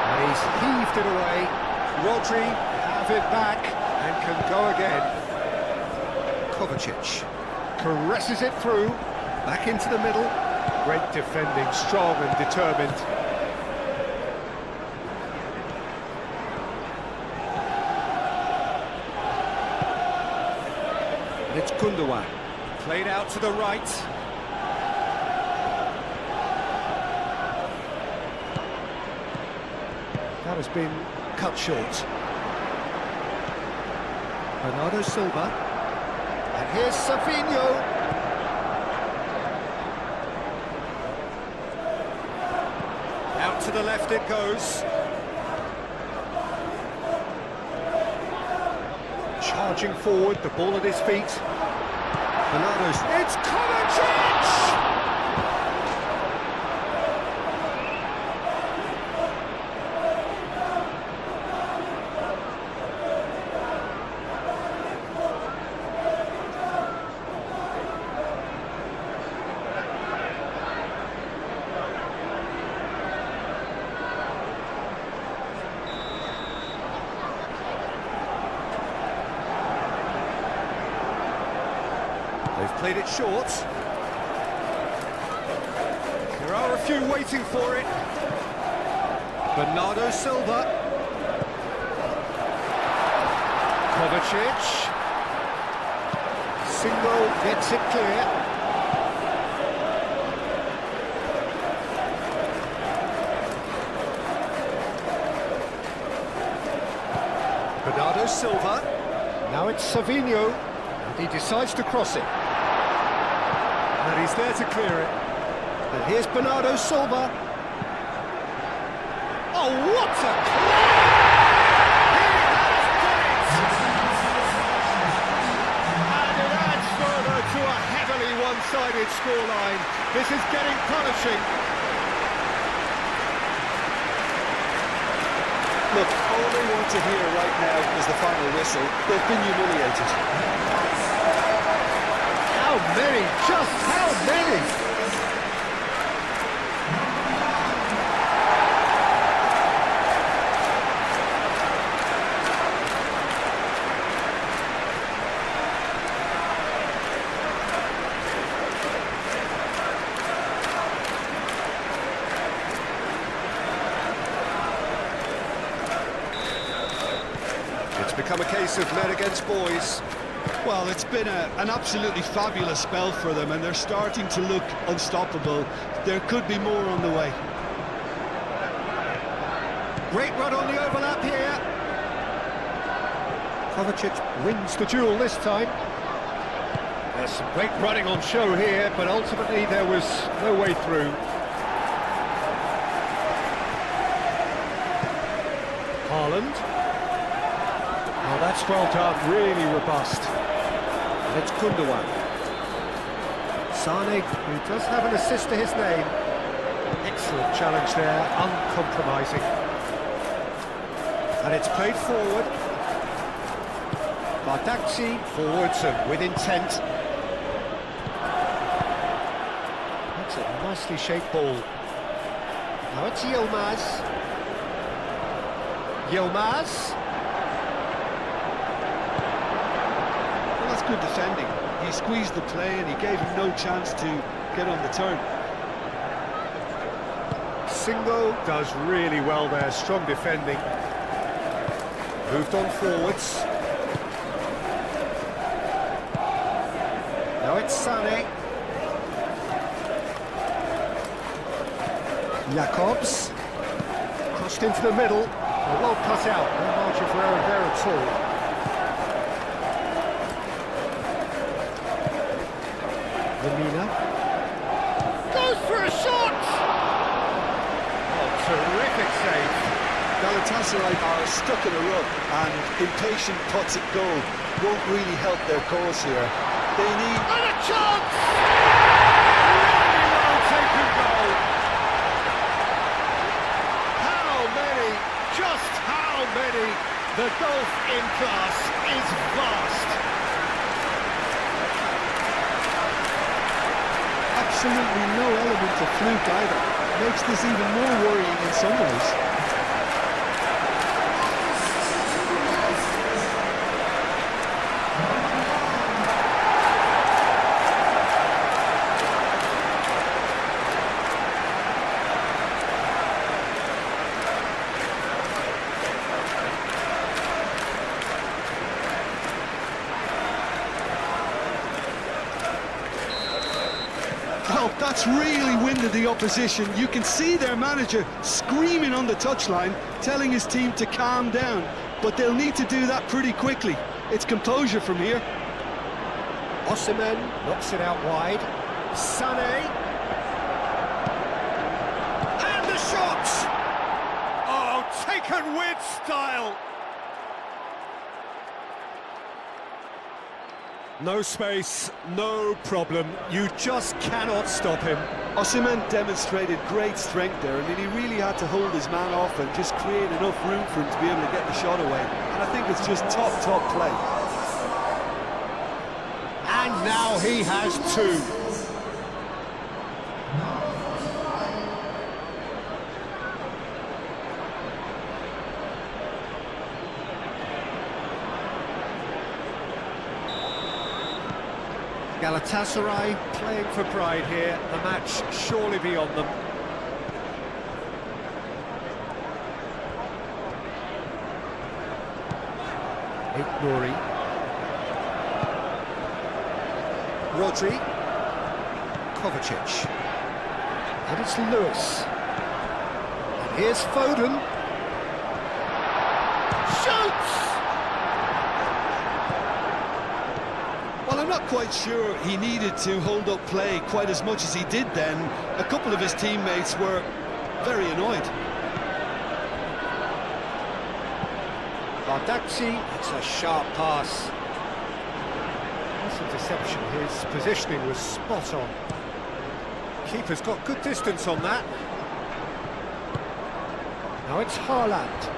And he's heaved it away. Rodri have it back and can go again. Kovacic caresses it through, back into the middle. Great defending, strong and determined. And it's Gundogan, played out to the right. That has been cut short. Bernardo Silva. And here's Savinho. Out to the left it goes. Charging forward, the ball at his feet. Bernardo's. It's Kovacic! Played it short. There are a few waiting for it. Bernardo Silva. Kovacic. Single gets it clear. Bernardo Silva. Now it's Savinho, and he decides to cross it. And he's there to clear it. And here's Bernardo Silva. Oh, what a clear! He has done it! And it adds further to a heavily one-sided scoreline. This is getting punishing. Look, all they want to hear right now is the final whistle. They've been humiliated. How many? Just how many? It's become a case of men against boys. Well, it's been an absolutely fabulous spell for them, and they're starting to look unstoppable. There could be more on the way. Great run on the overlap here. Kovacic wins the duel this time. There's some great running on show here, but ultimately there was no way through. Haaland. Oh, that's well done, really robust. And it's Gundogan. Sane, who does have an assist to his name. Excellent challenge there, uncompromising. And it's played forward. Bardakci forwards and with intent. That's a nicely shaped ball. Now it's Yilmaz. Yilmaz. Good defending. He squeezed the play and he gave him no chance to get on the turn. Singo does really well there, strong defending. Moved on forwards. Now it's Sane. Jacobs. Crossed into the middle. Well cut out, no margin for error there at all. Lemina goes for a shot! Oh, terrific save. Galatasaray are stuck in a rut, and impatient putts at goal won't really help their cause here. They need... And a chance! Really well taken goal. How many? Just how many? The gulf in class is vast. Absolutely no element of fluke either. Makes this even more worrying in some ways. Well, that's really winded the opposition. You can see their manager screaming on the touchline, telling his team to calm down. But they'll need to do that pretty quickly. It's composure from here. Osimhen knocks it out wide. Sané. And the shot! Oh, taken with style. No space, no problem. You just cannot stop him. Osimhen demonstrated great strength there. I mean, he really had to hold his man off and just create enough room for him to be able to get the shot away. And I think it's just top play. And now he has two. Galatasaray playing for pride here, the match surely beyond them. Nouri. Rodri. Kovacic. And it's Lewis. And here's Foden. Shoots! Well, I'm not quite sure he needed to hold up play quite as much as he did then. A couple of his teammates were very annoyed. Bardakci, it's a sharp pass. That's a deception, his positioning was spot on. Keeper's got good distance on that. Now it's Haaland.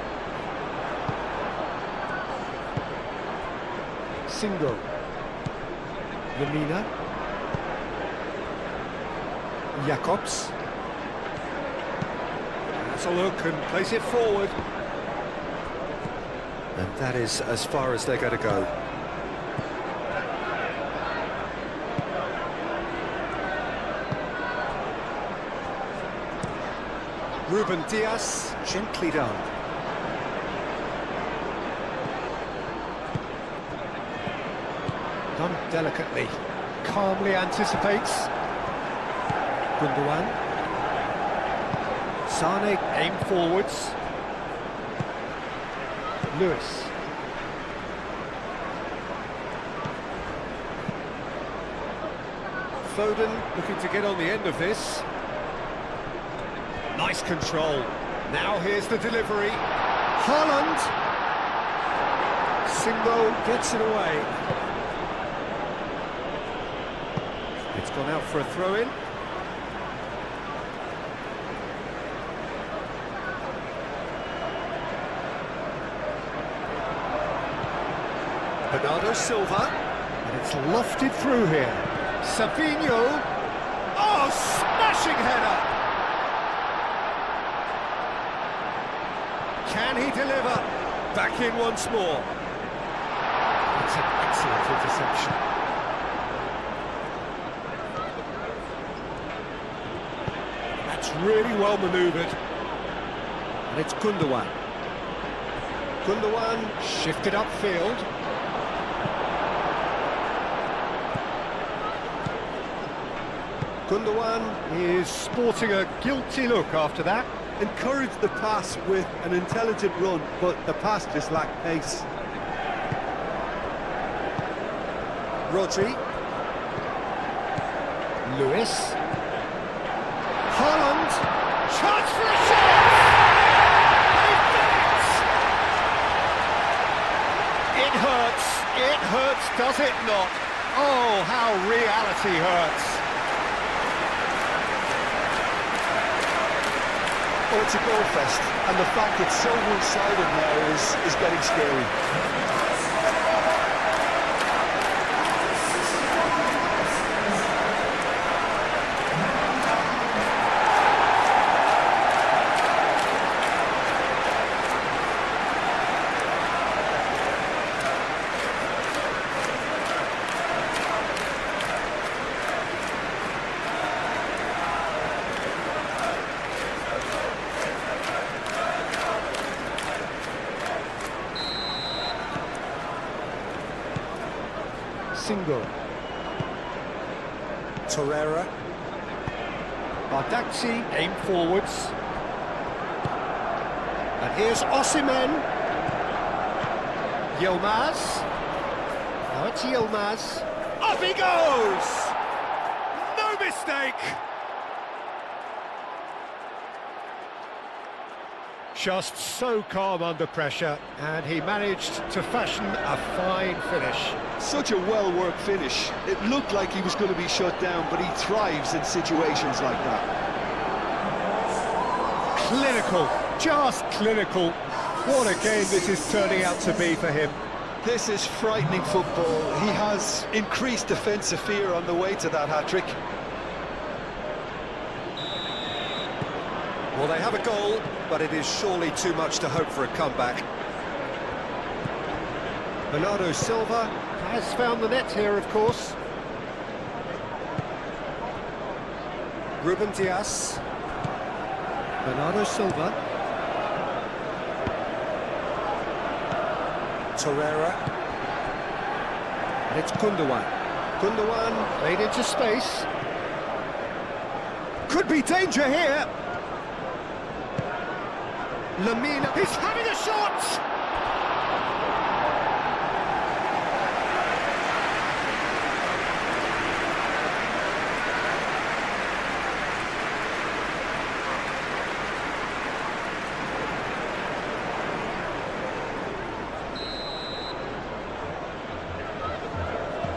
Single. Lemina. Jacobs. That's a look and plays it forward. And that is as far as they're going to go. Ruben Dias, gently done. Done delicately. Calmly anticipates. Gundogan. Sane, aim forwards. Lewis. Foden looking to get on the end of this. Nice control. Now here's the delivery. Haaland. Singo gets it away. It's gone out for a throw-in. Bernardo Silva, and it's lofted through here. Savinho, oh, smashing header! Can he deliver? Back in once more. It's an excellent interception. That's really well manoeuvred. And it's Gundogan. Gundogan shifted upfield. Gundogan is sporting a guilty look after that. Encouraged the pass with an intelligent run, but the pass just lacked pace. Rodri. Lewis. Haaland. Chance for a shot! He fits! It hurts. It hurts, does it not? Oh, how reality hurts. Well, it's a goal fest, and the fact it's so one-sided now is getting scary. Single. Torreira. Bardakci, aim forwards. And here's Osimhen. Yilmaz. Now it's Yilmaz. Up he goes! No mistake! Just so calm under pressure, and he managed to fashion a fine finish. Such a well-worked finish. It looked like he was going to be shut down, but he thrives in situations like that. Clinical, just clinical. What a game this is turning out to be for him. This is frightening football. He has increased defensive fear on the way to that hat-trick. Well, they have a goal, but it is surely too much to hope for a comeback. Bernardo Silva has found the net here, of course. Ruben Dias. Bernardo Silva. Torreira. And it's Gundogan. Gundogan played into space. Could be danger here. Lamina, he's having a shot!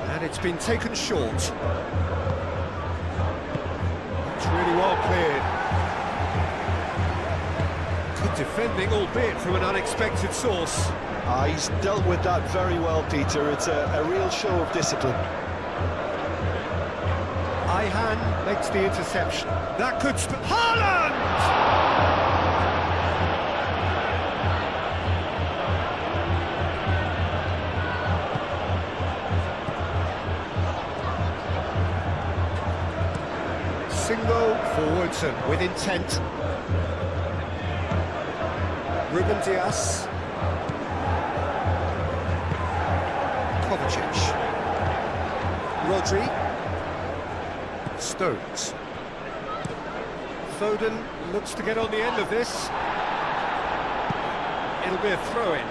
And it's been taken short. It's really well cleared. Good defending, albeit from an unexpected source. He's dealt with that very well, Peter. It's a real show of discipline. Ayhan makes the interception. That could... Haaland! Single forwards and with intent. Ruben Dias. Kovacic. Rodri. Stones. Foden looks to get on the end of this. It'll be a throw-in.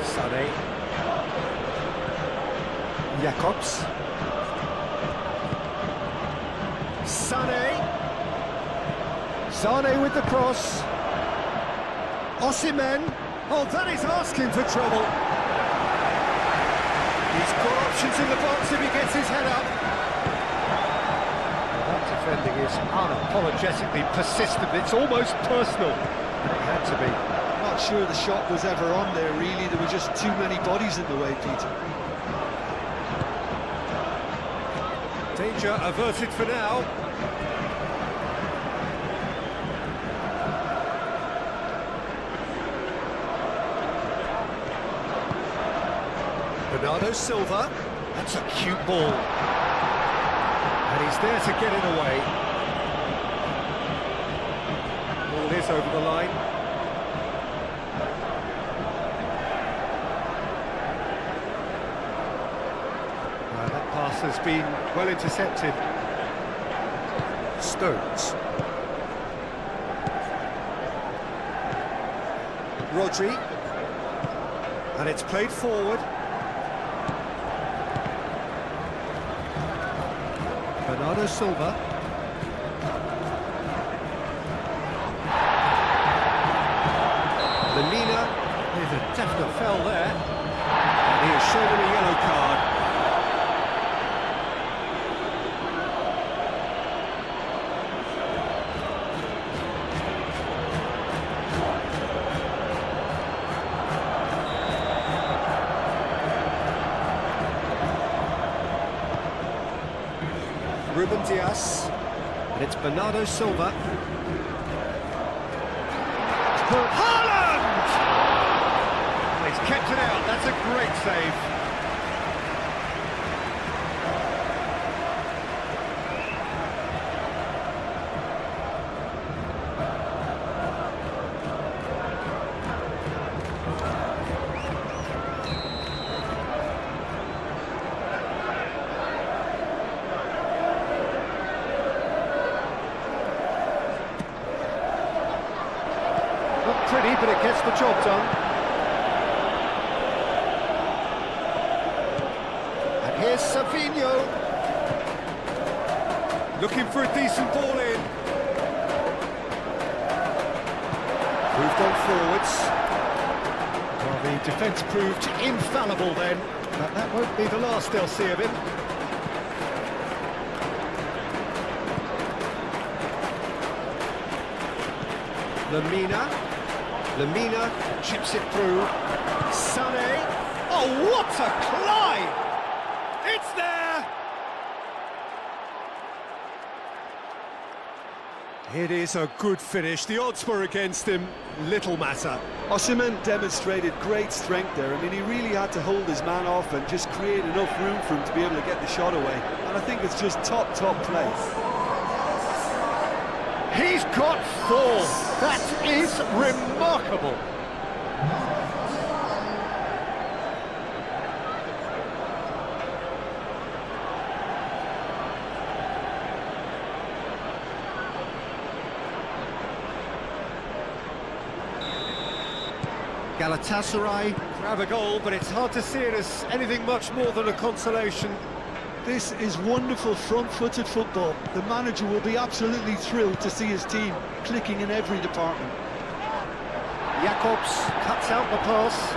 Sané. Jacobs. Sané. Sané with the cross. Osimhen. Oh, that is asking for trouble. He's got options in the box if he gets his head up. Well, that defending is unapologetically persistent. It's almost personal. It had to be. Not sure the shot was ever on there, really. There were just too many bodies in the way, Peter. Danger averted for now. Bernardo Silva. That's a cute ball. And he's there to get it away. Ball is over the line. That pass has been well intercepted. Stones. Rodri. And it's played forward. Bernardo Silva. Lamina. There's a definite foul there. And he has shown him a yellow card. Ruben Dias, and it's Bernardo Silva. Haaland! He's kept it out, that's a great save. Pretty, but it gets the job done. And here's Savinho. Looking for a decent ball in. Moved on forwards. Well, the defence proved infallible then, but that won't be the last they'll see of him. Lamina. Lamina chips it through. Sané. Oh, what a climb! It's there! It is a good finish. The odds were against him. Little matter. Osimhen demonstrated great strength there. I mean, he really had to hold his man off and just create enough room for him to be able to get the shot away. And I think it's just top play. He's got 4. That is remarkable. Galatasaray grab a goal, but it's hard to see it as anything much more than a consolation. This is wonderful front-footed football. The manager will be absolutely thrilled to see his team clicking in every department. Jacobs cuts out the pass.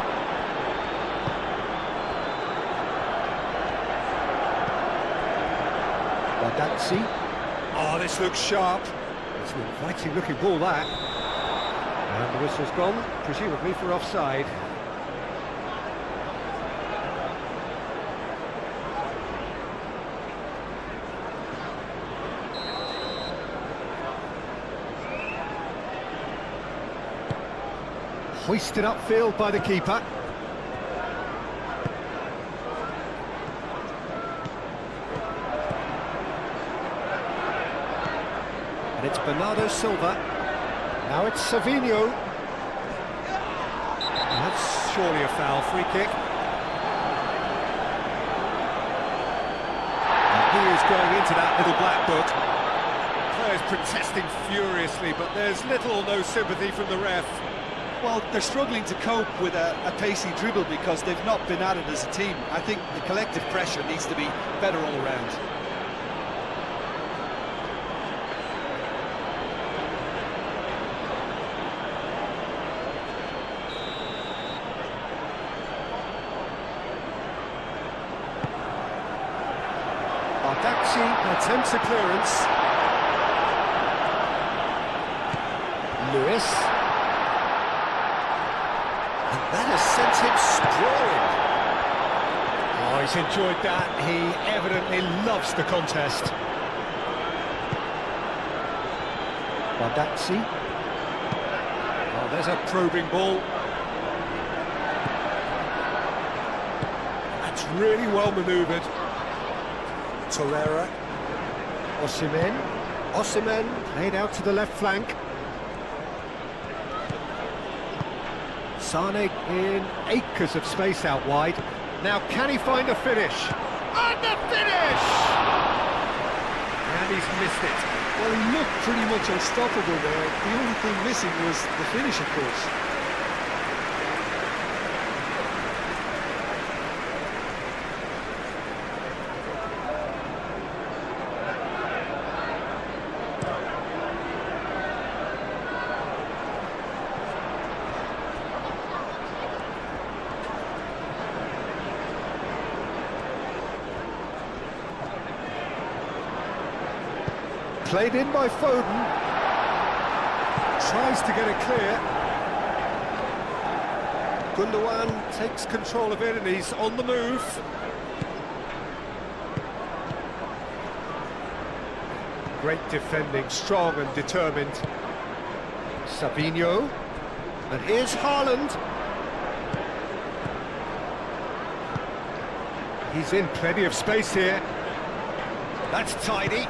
Badaxi. Oh, this looks sharp. It's an inviting looking ball, that. And the whistle's gone, presumably for offside. Hoisted upfield by the keeper. And it's Bernardo Silva. Now it's Savinho. And that's surely a foul. Free kick. And he is going into that little black book. Players protesting furiously, but there's little or no sympathy from the ref. Well, they're struggling to cope with a pacey dribble because they've not been at it as a team. I think the collective pressure needs to be better all around. Badaxi attempts a clearance. Lewis. And that has sent him sprawling. Oh, he's enjoyed that. He evidently loves the contest. Badaxi. Oh, there's a probing ball. That's really well manoeuvred. Torreira. Osimhen played out to the left flank. Sane in acres of space out wide. Now can he find a finish? And the finish! And he's missed it. Well, he looked pretty much unstoppable there. The only thing missing was the finish, of course. Played in by Foden. Tries to get it clear. Gundogan takes control of it and he's on the move. Great defending, strong and determined. Savinho. And here's Haaland. He's in plenty of space here. That's tidy.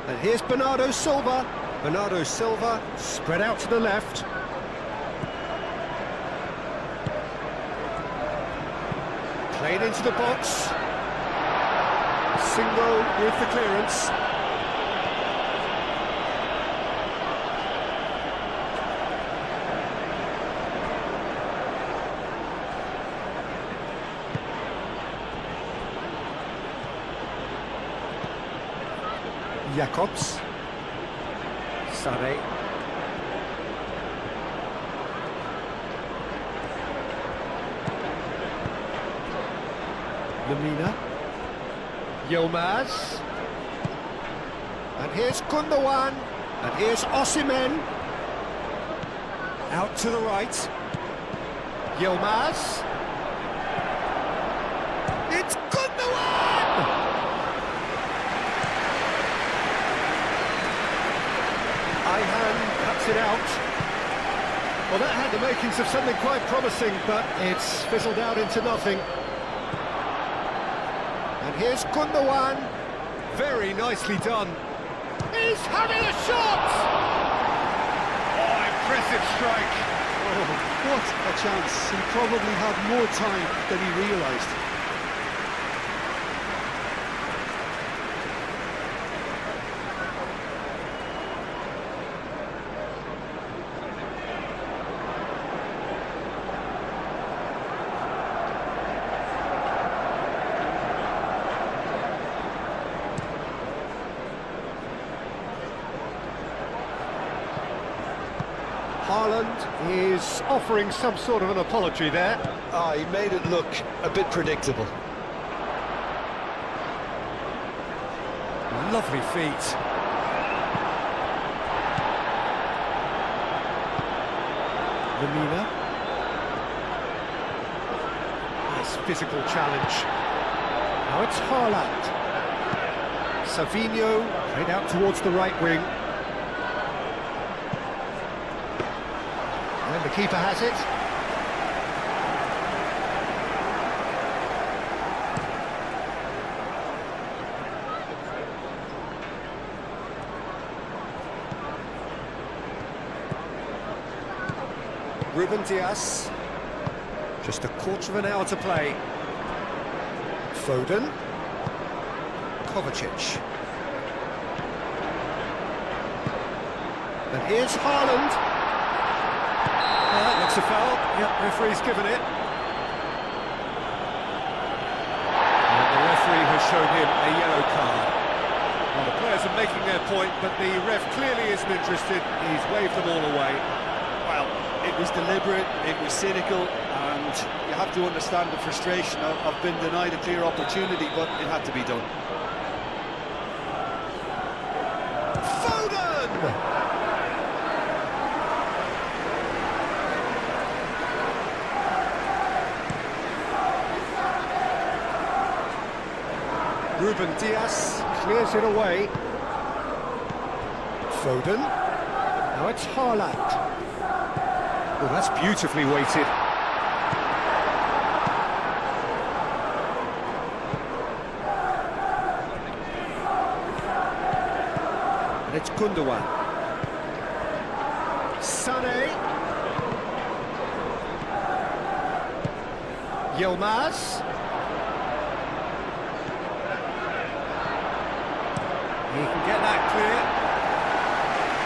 And here's Bernardo Silva. Bernardo Silva spread out to the left. Played into the box. Single with the clearance. Jacobs. Sane. Lemina. Yilmaz. And here's Gundogan. And here's Osimhen. Out to the right. Yilmaz. It's Gundogan! cuts it out. Well, that had the makings of something quite promising, but it's fizzled out into nothing. And here's Gundogan. Very nicely done. He's having a shot! Oh, impressive strike. Oh, what a chance. He probably had more time than he realised. Haaland is offering some sort of an apology there. He made it look a bit predictable. Lovely feet. Lamina. Nice physical challenge. Now it's Haaland. Savinho played out towards the right wing. And the keeper has it. Ruben Dias. Just a quarter of an hour to play. Foden. Kovacic. And here's Haaland. That looks a foul. Yep, referee's given it. And the referee has shown him a yellow card. Well, the players are making their point, but the ref clearly isn't interested. He's waved them all away. Well, it was deliberate, it was cynical, and you have to understand the frustration of being denied a clear opportunity, but it had to be done. Foden! Ruben Dias clears it away. Foden. Now it's Haaland. Oh, that's beautifully weighted. And it's Gundogan. Sané. Yilmaz. He can get that clear.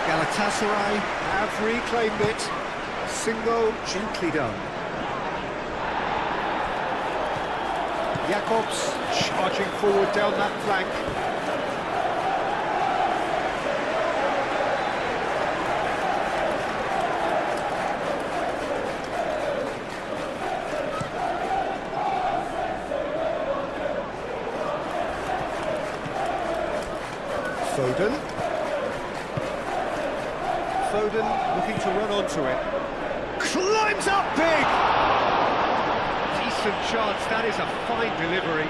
Galatasaray have reclaimed it. Single, gently done. Jakobs charging forward down that flank. Foden. Foden looking to run onto it. Climbs up big! Decent chance, that is a fine delivery.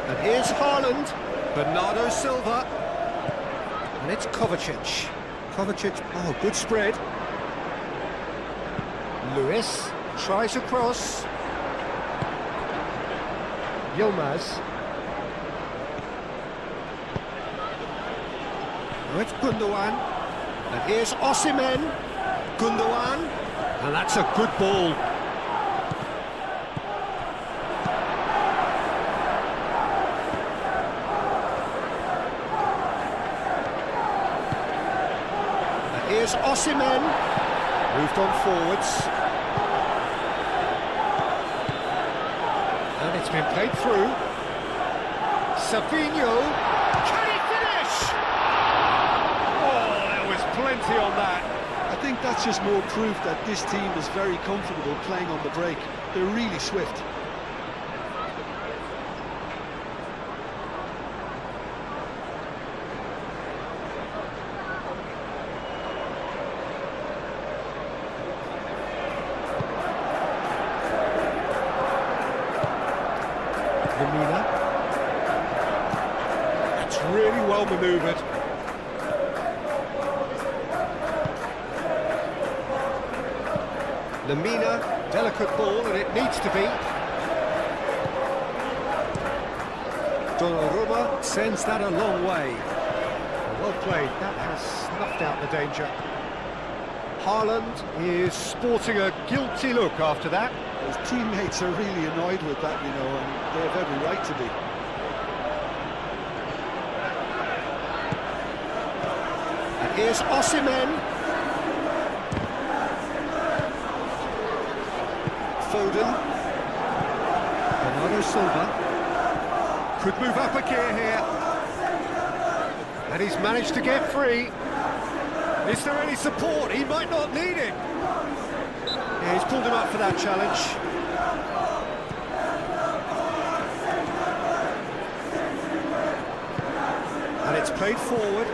And here's Haaland, Bernardo Silva, and it's Kovacic. Kovacic, oh, good spread. Lewis tries across. Yilmaz. Now it's Gundogan, and here's Osimhen. Gundogan, and that's a good ball. Here's Osimhen, moved on forwards, and it's been played through. Savinho, can he finish? Oh, there was plenty on that. I think that's just more proof that this team is very comfortable playing on the break. They're really swift. Lemina. That's really well manoeuvred. Lemina, delicate ball, and it needs to be. Donnarumma sends that a long way. Well played, that has snuffed out the danger. Haaland is sporting a guilty look after that. His teammates are really annoyed with that, you know, and they have every right to be. And here's Osimhen. Foden. Bernardo Silva. Could move up a gear here. And he's managed to get free. Is there any support? He might not need it. Yeah, he's pulled him up for that challenge. And it's played forward.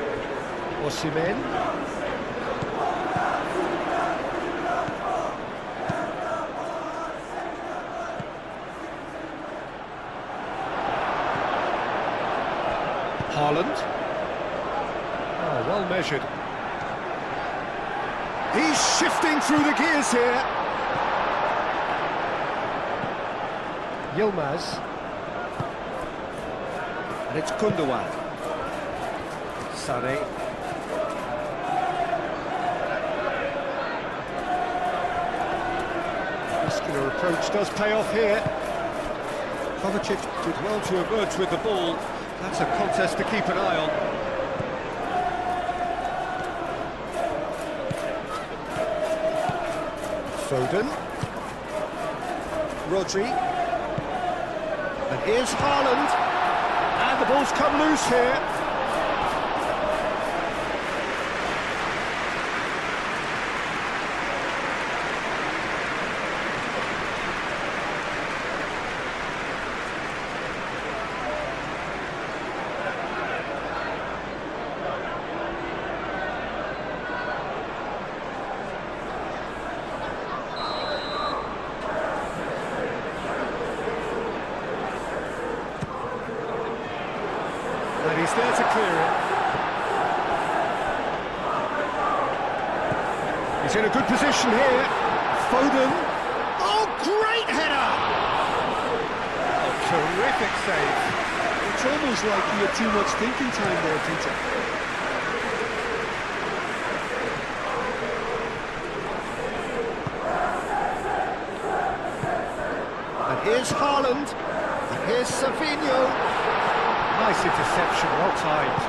Osimhen. Haaland. Oh, well measured. He's shifting through the gears here. Yilmaz. And it's Gundogan. Sané. Muscular approach does pay off here. Kovacic did well to emerge with the ball. That's a contest to keep an eye on. Foden. Rodri. And here's Haaland. And the ball's come loose here. And he's there to clear it. He's in a good position here. Foden. Oh, great header! Oh, terrific save. It's almost like he had too much thinking time there, Peter. And here's Haaland. And here's Savinho. Nice interception, well timed.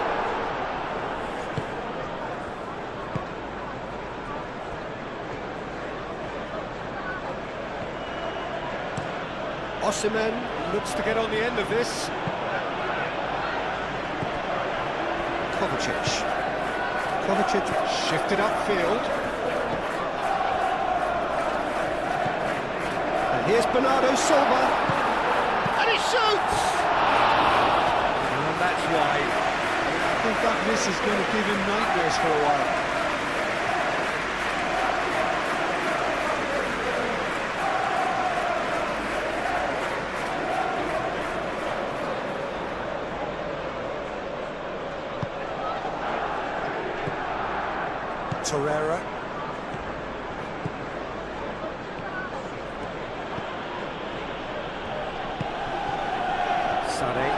Osimhen looks to get on the end of this. Kovacic. Kovacic shifted upfield. And here's Bernardo Silva. And he shoots! And that's wide. I think that miss is going to give him nightmares for a while. Torreira. Sané.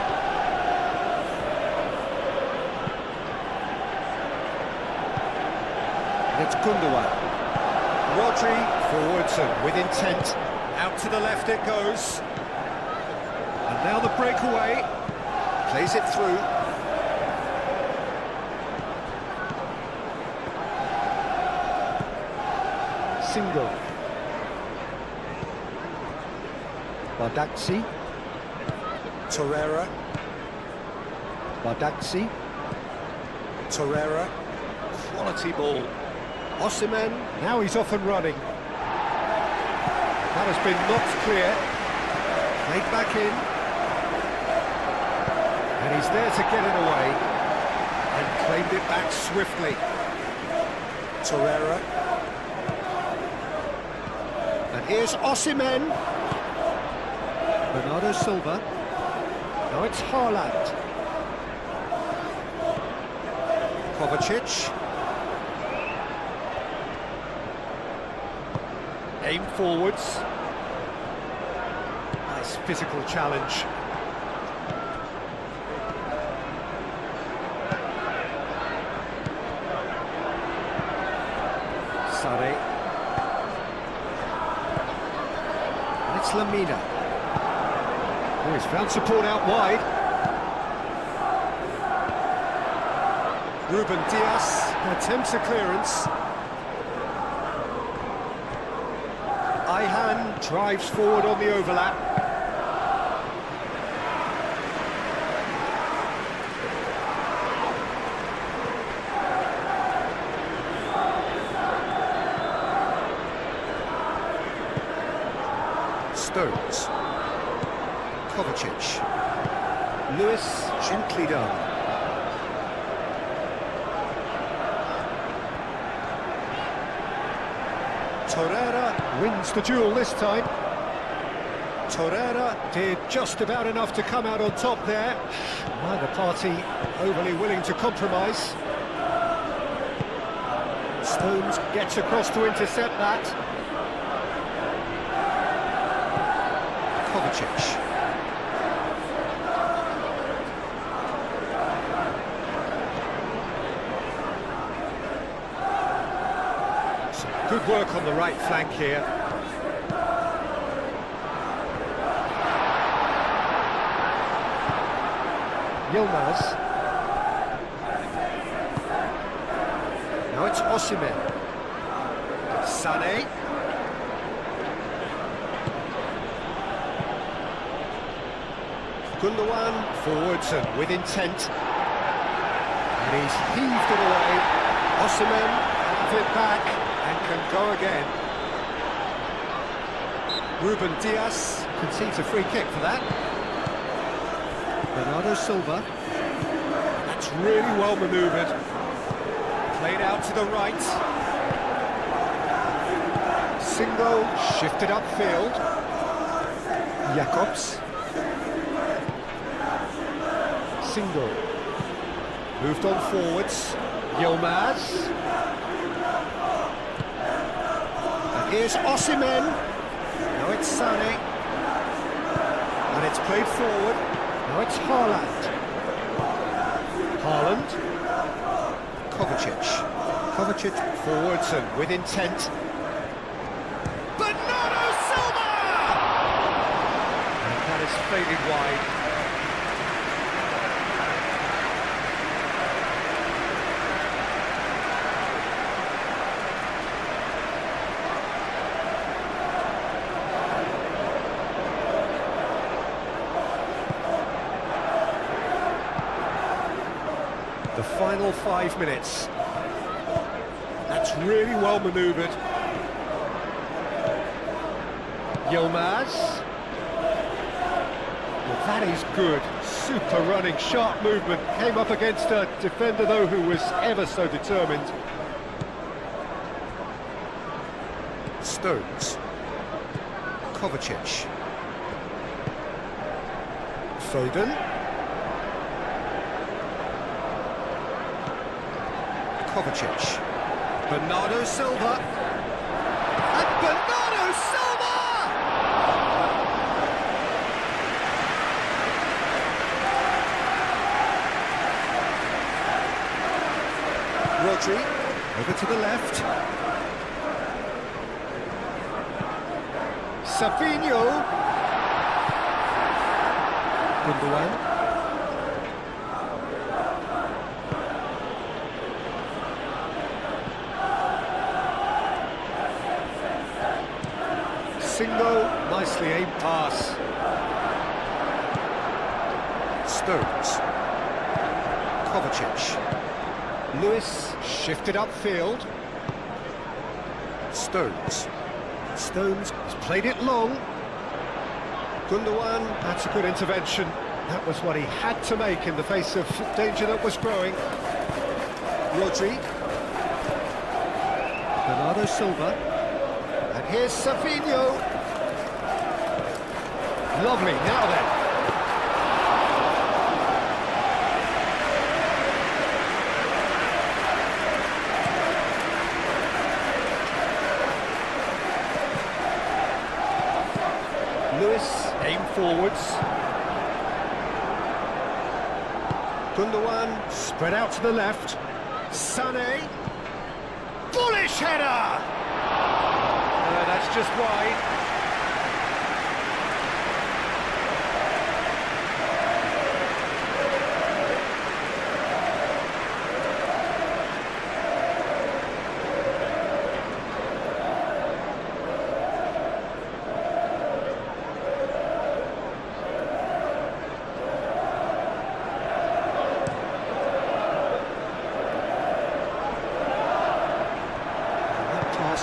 And it's Gundogan. Rodri forwards and with intent. Out to the left it goes. And now the breakaway. Plays it through. Single. Bardaxi. Torreira. Bardaxi. Torreira. Quality ball. Osimhen, now he's off and running. That has been knocked clear. Played back in. And he's there to get it away. And claimed it back swiftly. Torreira. And here's Osimhen. Bernardo Silva. Now it's Haaland. Kovacic. Aim forwards. Nice physical challenge. Sare. And it's Lamina. Oh, he's found support out wide. Ruben Dias attempts a clearance. Ayhan drives forward on the overlap. Stones. Kovacic. Lewis, gently done. Torreira wins the duel this time. Torreira did just about enough to come out on top there. Neither party overly willing to compromise. Stones gets across to intercept that. Kovacic. Good work on the right flank here. Yilmaz. Now it's Osimhen. Sané. Gundogan forwards and with intent. And he's heaved it away. Osimhen have it back. And can go again. Ruben Dias concedes a free kick for that. Bernardo Silva. That's really well manoeuvred. Played out to the right. Singo shifted upfield. Jacobs. Singo. Moved on forwards. Yilmaz. Here's Osimhen. Now it's Sané. And it's played forward. Now it's Haaland. Haaland. Kovacic. Kovacic forwards and with intent. Bernardo Silva! And that is faded wide. The final 5 minutes. That's really well manoeuvred. Yilmaz. Well, that is good. Super running, sharp movement. Came up against a defender, though, who was ever so determined. Stones. Kovacic. Foden. Kovacic. Bernardo Silva. And Bernardo Silva! Rodri, over to the left. Savinho. Gundogan. Singo, nicely aimed pass. Stones. Kovacic. Lewis shifted upfield. Stones. Stones has played it long. Gundogan, that's a good intervention. That was what he had to make in the face of danger that was growing. Rodri. Bernardo Silva. And here's Savinho. Lovely, now then. Lewis, aim forwards. Gundogan, spread out to the left. Sané. Bullish header! That's just wide.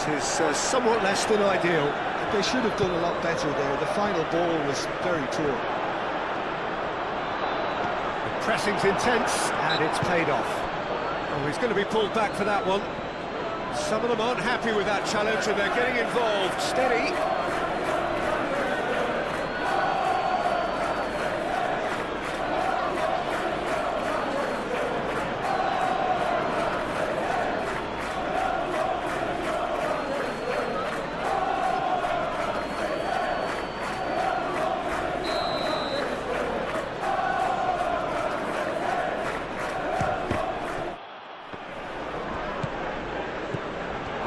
Is somewhat less than ideal. They should have done a lot better there. The final ball was very poor. The pressing's intense, and it's paid off. Oh, he's going to be pulled back for that one. Some of them aren't happy with that challenge, and they're getting involved. Steady.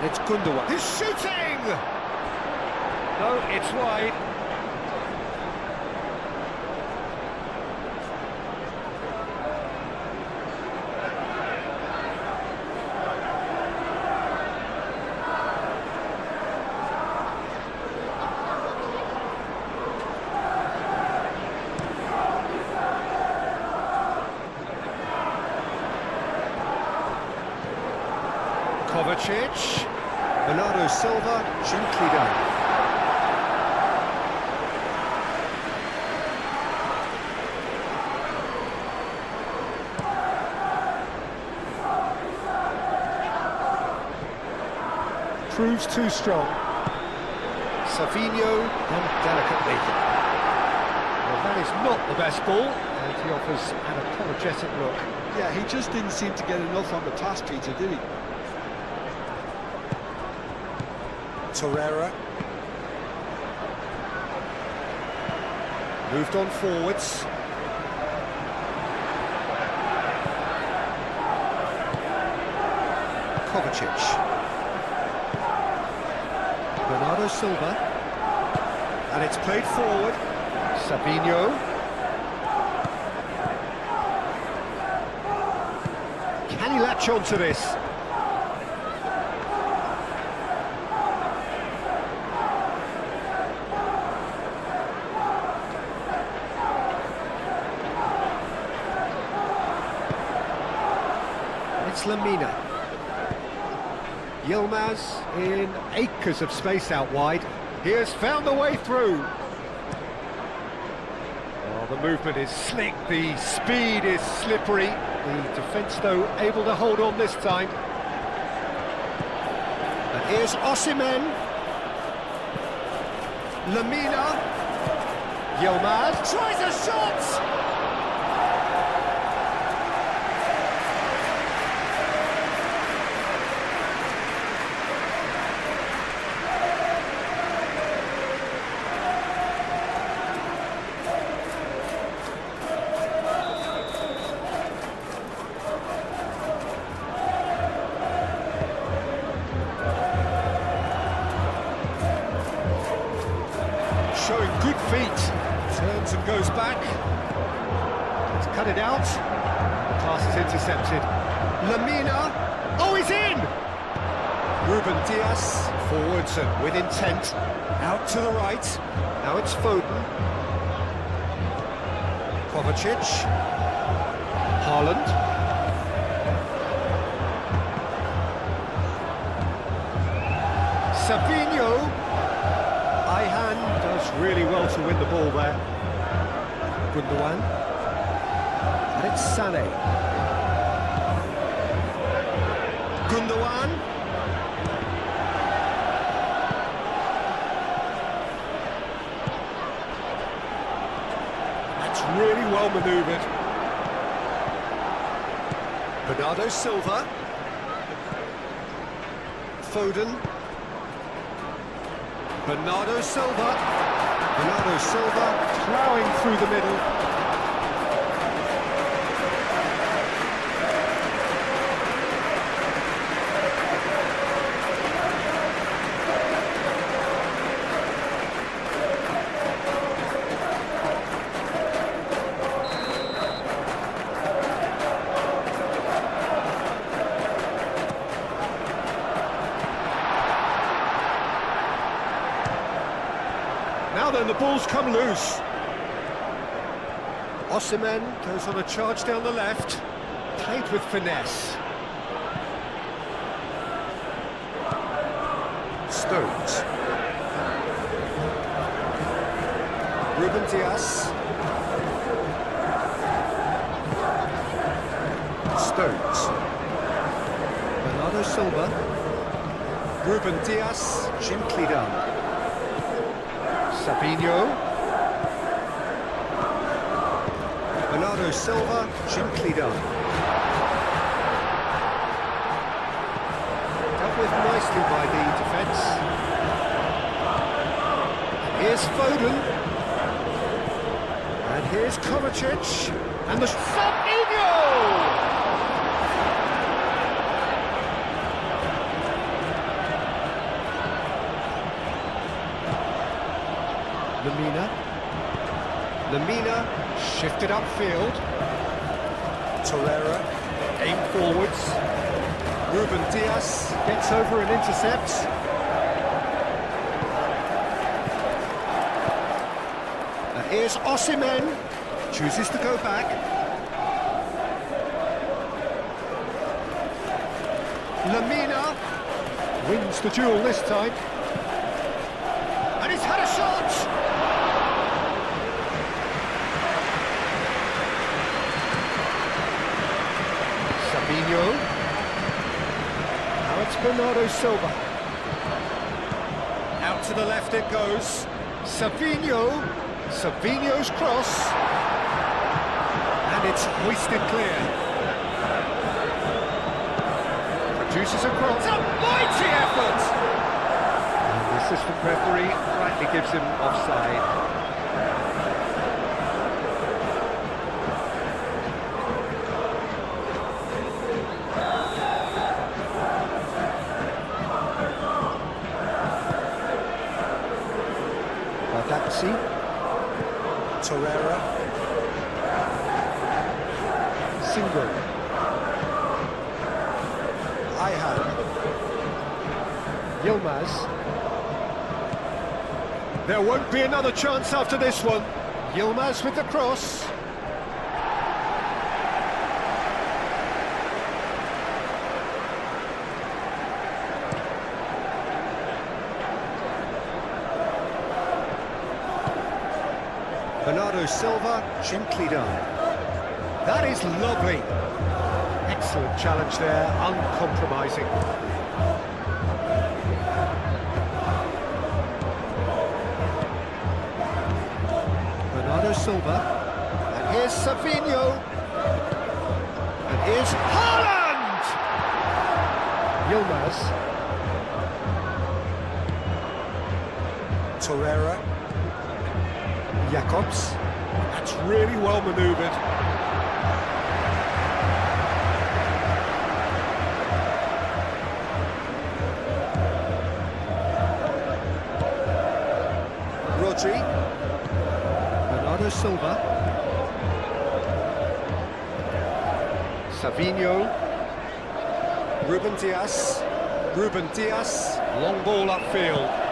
It's Gundogan. He's shooting! No, it's wide. Kovacic. Bernardo Silva, gently done. Proves too strong. Savinho, done delicately. Well, that is not the best ball, and he offers an apologetic look. Yeah, he just didn't seem to get enough on the pass, Peter, did he? Torreira. Moved on forwards. Kovacic. Bernardo Silva. And it's played forward. Savinho. Can he latch on to this? Lamina. Yilmaz in acres of space out wide. He has found the way through. Oh, the movement is slick, the speed is slippery. The defence, though, able to hold on this time. And here's Osimhen. Lamina. Yilmaz tries a shot! Showing good feet, turns and goes back. Let's cut it out. The pass is intercepted. Lamina, oh, he's in! Ruben Diaz, forwards and with intent. Out to the right, now it's Foden. Kovacic. Haaland. Savinho. Ihan does really well to win the ball there. Gundogan. And it's Sané. Gundogan. That's really well manoeuvred. Bernardo Silva. Foden. Bernardo Silva. Bernardo Silva ploughing through the middle. Now then, the ball's come loose. Osimhen goes on a charge down the left. Played with finesse. Stones. Ruben Dias. Stones. Bernardo Silva. Ruben Dias. Gently done. Savinho. Bernardo Silva, gently done. Dealt with nicely by the defence. And here's Foden. And here's Kovacic. And the Savinho! Lamina shifted upfield. Torreira aimed forwards. Ruben Dias gets over and intercepts. And here's Osimhen, chooses to go back. Lamina wins the duel this time. And he's had a shot! Savinho. Now it's Bernardo Silva. Out to the left it goes. Savinho. Savinho's cross. And it's hoisted clear. Produces a cross. A mighty effort! And the assistant referee rightly gives him offside. Torreira. Single. Ihan. Yilmaz. There won't be another chance after this one. Yilmaz with the cross. Bernardo Silva, gently done. That is lovely. Excellent challenge there, uncompromising. Bernardo Silva. And here's Savinho. And here's Haaland! Yilmaz. Torreira. Jacobs. That's really well manoeuvred. Rodri. Bernardo Silva. Savinho. Ruben Dias. Ruben Dias. Long ball upfield.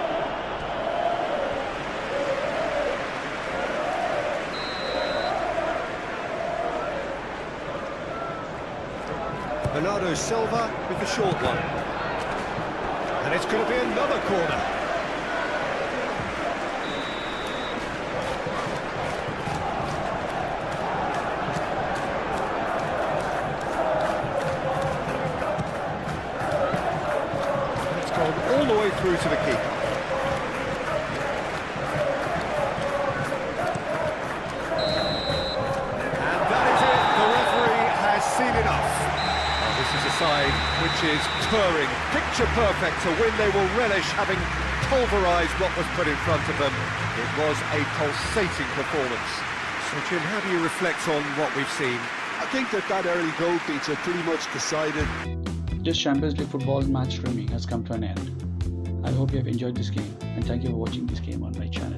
Bernardo Silva with the short one. And it's going to be another corner. It's gone all the way through to the keeper. And that is it. The referee has seen enough. This is a side which is purring, picture perfect, a win they will relish, having pulverised what was put in front of them. It was a pulsating performance. So Jim, how do you reflect on what we've seen? I think that early goal, Peter, pretty much decided. This Champions League football match streaming has come to an end. I hope you have enjoyed this game and thank you for watching this game on my channel.